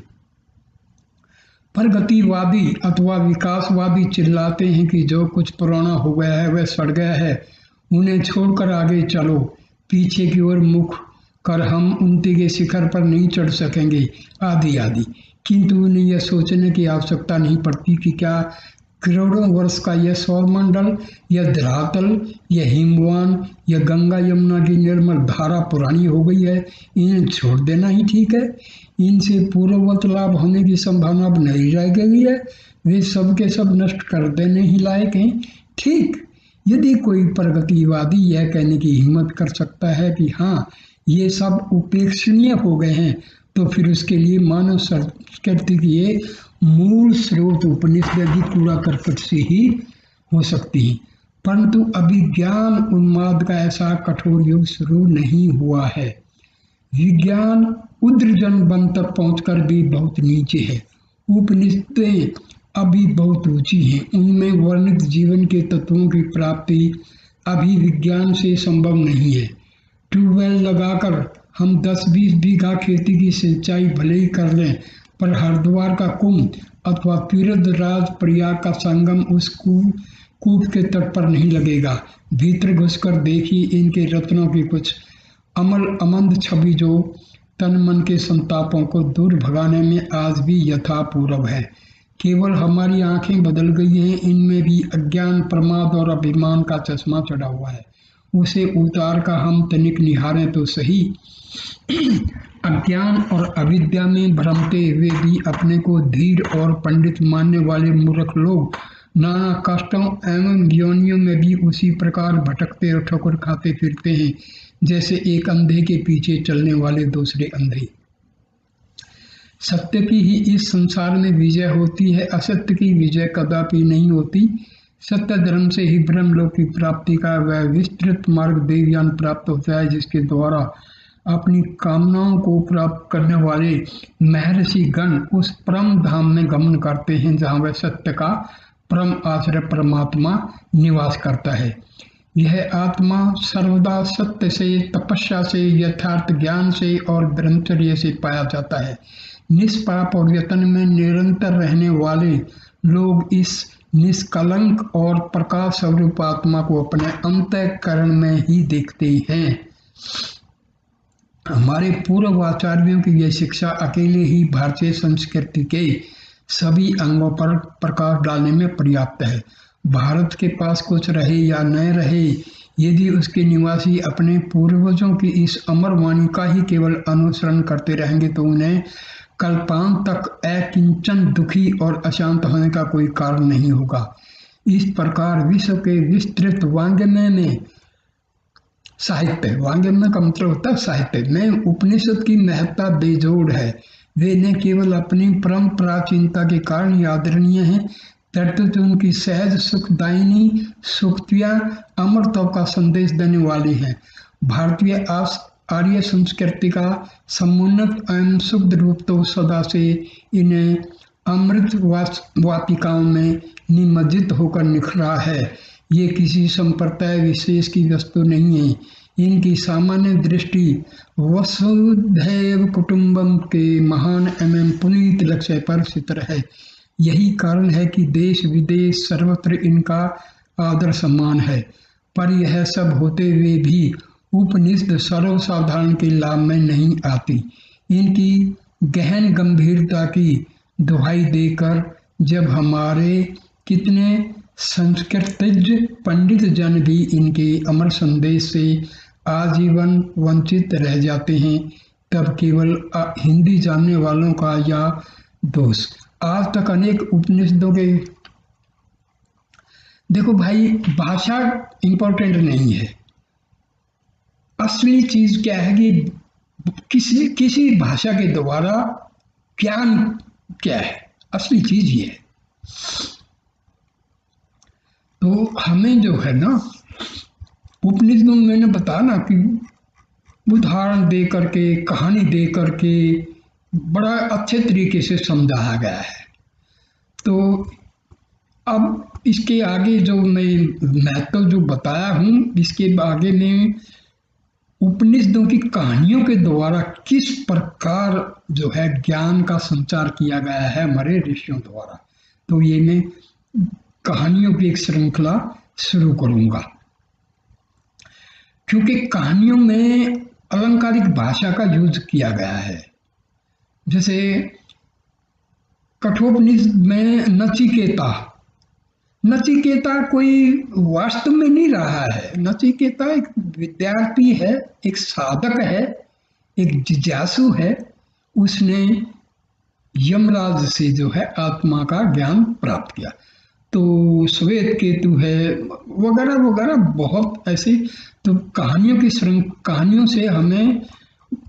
प्रगतिवादी अथवा विकासवादी चिल्लाते हैं कि जो कुछ पुराना हो गया है वह सड़ गया है, उन्हें छोड़कर आगे चलो, पीछे की ओर मुख कर हम उन्नति के शिखर पर नहीं चढ़ सकेंगे, आदि आदि। किंतु उन्हें यह सोचने की आवश्यकता नहीं पड़ती कि क्या करोड़ों वर्ष का यह सौरमंडल, यह धरातल, यह हिमवान, यह गंगा यमुना की निर्मल धारा पुरानी हो गई है, इन्हें छोड़ देना ही ठीक है। इनसे पूर्ववत लाभ होने की संभावना अब नहीं रह गई है, वे सब के सब नष्ट कर देने ही लायक हैं। ठीक, यदि कोई प्रगतिवादी यह कहने की हिम्मत कर सकता है कि हाँ ये सब उपेक्षणीय हो गए हैं, तो फिर उसके लिए मानव संस्कृति की ये मूल स्रोत उपनिषद की कूड़ा करकट से ही हो सकती है। परंतु अभी ज्ञान उन्माद का ऐसा कठोर युग शुरू नहीं हुआ है। विज्ञान उद्रजन बन तक पहुंचकर भी बहुत नीचे है। उपनिषदें अभी बहुत ऊंची हैं, उनमें वर्णित जीवन के तत्वों की प्राप्ति अभी विज्ञान से संभव नहीं है। ट्यूबवेल लगाकर हम 10-20 बीघा खेती की सिंचाई भले ही कर लें, पर हरिद्वार का कुंभ अथवा तीर्थराज प्रयाग का संगम उस कूप के तट पर नहीं लगेगा। भीतर घुसकर देखिए इनके रत्नों की कुछ अमल अमंद छवि जो तन मन के संतापों को दूर भगाने में आज भी यथापूर्व है। केवल हमारी आंखें बदल गई हैं, इनमें भी अज्ञान, प्रमाद और अभिमान का चश्मा चढ़ा हुआ है। उसे उतार का हम तनिक निहारें तो सही। अज्ञान और अविद्या में भ्रमते हुए भी अपने को धीर और पंडित मानने वाले मूर्ख लोग नाना कष्टों एवं योनियों में भी उसी प्रकार भटकते और ठोकर खाते फिरते हैं जैसे एक अंधे के पीछे चलने वाले दूसरे अंधे। सत्य की ही इस संसार में विजय होती है, असत्य की विजय कदापि नहीं होती। सत्य धर्म से ही ब्रह्मलोक की प्राप्ति का वह विस्तृत मार्ग देवयान प्राप्त होता है, जिसके द्वारा अपनी कामनाओं को प्राप्त करने वाले महर्षि गण उस परम धाम में गमन करते हैं जहाँ वह सत्य का परम आश्रय परमात्मा निवास करता है। यह आत्मा सर्वदा सत्य से, तपस्या से, यथार्थ ज्ञान से और ब्रह्मचर्य से पाया जाता है। निष्पाप और यत्न में निरंतर रहने वाले लोग इस निष्कलंक और प्रकाश स्वरूप आत्मा को अपने अंतःकरण में ही देखते हैं। हमारे पूर्व आचार्यों की यह शिक्षा अकेले ही भारतीय संस्कृति के सभी अंगों पर प्रकाश डालने में पर्याप्त है। भारत के पास कुछ रहे या न रहे, यदि उसके निवासी अपने पूर्वजों की इस अमर वाणी का ही केवल अनुसरण करते रहेंगे तो उन्हें कल्पांत तक अकिंचन दुखी और अशांत होने का कोई कारण नहीं होगा। इस प्रकार विश्व के विस्तृत वांग्मय में साहित्य, वांग्मय का मतलब होता है साहित्य में उपनिषद की महत्ता बेजोड़ है। वे न केवल अपनी परम प्राचीनता के कारण आदरणीय हैं, तर्तुत उनकी सहज सुखदायिनी सूक्तियाँ अमरत्व का संदेश देने वाली हैं। भारतीय आर्य संस्कृति का समुन्नत एवं शुद्ध रूप तो सदा से इन्हें अमृत वाटिकाओं में निमज्जित होकर निखरा है। ये किसी संप्रदाय विशेष की वस्तु नहीं है। इनकी सामान्य दृष्टि वसुधैव कुटुंबम के महान एवं पुनीत लक्ष्य पर स्थिर है। यही कारण है कि देश विदेश सर्वत्र इनका आदर सम्मान है। पर यह सब होते हुए भी उपनिषद सर्वसाधारण के लाभ में नहीं आती। इनकी गहन गंभीरता की दुहाई देकर जब हमारे कितने संस्कृतज्ञ पंडित जन भी इनके अमर संदेश से आजीवन वंचित रह जाते हैं, तब केवल हिंदी जानने वालों का या दोष। आज तक अनेक उपनिषदों के, देखो भाई, भाषा इंपॉर्टेंट नहीं है। असली चीज क्या है कि किसी भाषा के द्वारा ज्ञान क्या है, असली चीज ये है। तो हमें जो है ना, उपनिषदों में मैंने बताया ना कि उदाहरण दे करके, कहानी दे करके बड़ा अच्छे तरीके से समझाया गया है। तो अब इसके आगे जो मैं महत्व जो बताया हूँ, इसके आगे में उपनिषदों की कहानियों के द्वारा किस प्रकार जो है ज्ञान का संचार किया गया है हमारे ऋषियों द्वारा, तो ये मैं कहानियों की एक श्रृंखला शुरू करूंगा। क्योंकि कहानियों में अलंकारिक भाषा का यूज किया गया है। जैसे कठोपनिषद में नचिकेता कोई वास्तव में नहीं रहा है। नचिकेता एक विद्यार्थी है, एक साधक है, एक जिज्ञासु है। उसने यमराज से जो है आत्मा का ज्ञान प्राप्त किया। तो श्वेत केतु है वगैरह वगैरह बहुत ऐसी, तो कहानियों से हमें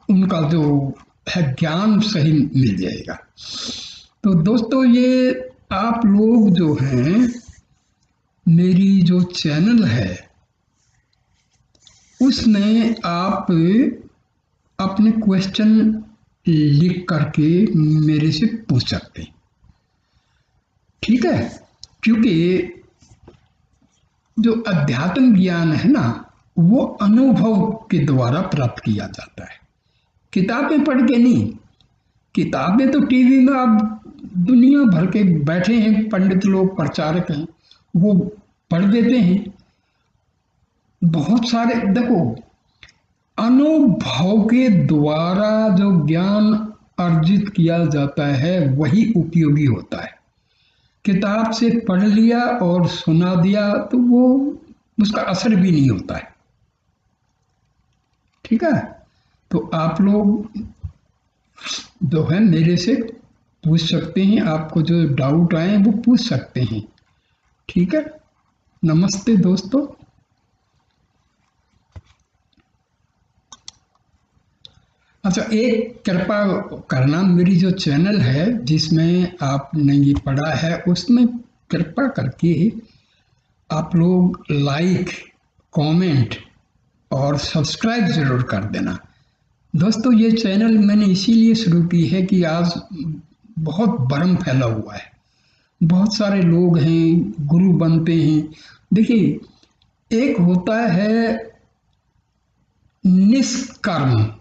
उनका जो है ज्ञान सही मिल जाएगा। तो दोस्तों, ये आप लोग जो हैं, मेरी जो चैनल है उसमें आप अपने क्वेश्चन लिख करके मेरे से पूछ सकते हैं, ठीक है? क्योंकि जो अध्यात्म ज्ञान है ना, वो अनुभव के द्वारा प्राप्त किया जाता है, किताबें पढ़ के नहीं। किताबें तो टीवी में आप दुनिया भर के बैठे हैं पंडित लोग, प्रचारक हैं, वो पढ़ देते हैं बहुत सारे। देखो, अनुभव के द्वारा जो ज्ञान अर्जित किया जाता है वही उपयोगी होता है। किताब से पढ़ लिया और सुना दिया तो वो उसका असर भी नहीं होता है, ठीक है? तो आप लोग जो है मेरे से पूछ सकते हैं, आपको जो डाउट आए वो पूछ सकते हैं, ठीक है? नमस्ते दोस्तों। अच्छा, एक कृपा करना, मेरी जो चैनल है जिसमें आपने ये पढ़ा है उसमें कृपा करके आप लोग लाइक, कमेंट और सब्सक्राइब जरूर कर देना। दोस्तों, ये चैनल मैंने इसीलिए शुरू की है कि आज बहुत भ्रम फैला हुआ है, बहुत सारे लोग हैं गुरु बनते हैं। देखिए, एक होता है निष्काम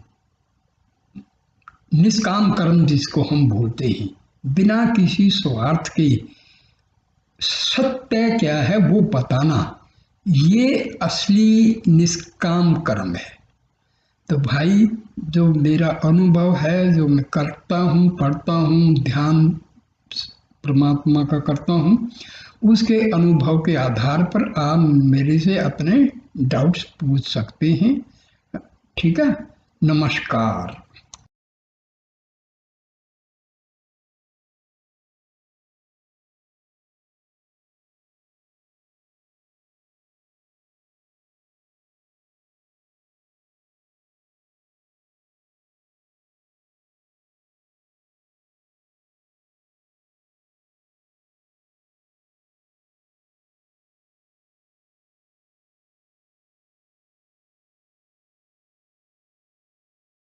कर्म जिसको हम बोलते हैं, बिना किसी स्वार्थ के सत्य क्या है वो बताना, ये असली निष्काम कर्म है। तो भाई, जो मेरा अनुभव है, जो मैं करता हूँ, पढ़ता हूँ, ध्यान परमात्मा का करता हूँ, उसके अनुभव के आधार पर आप मेरे से अपने डाउट्स पूछ सकते हैं, ठीक है? नमस्कार।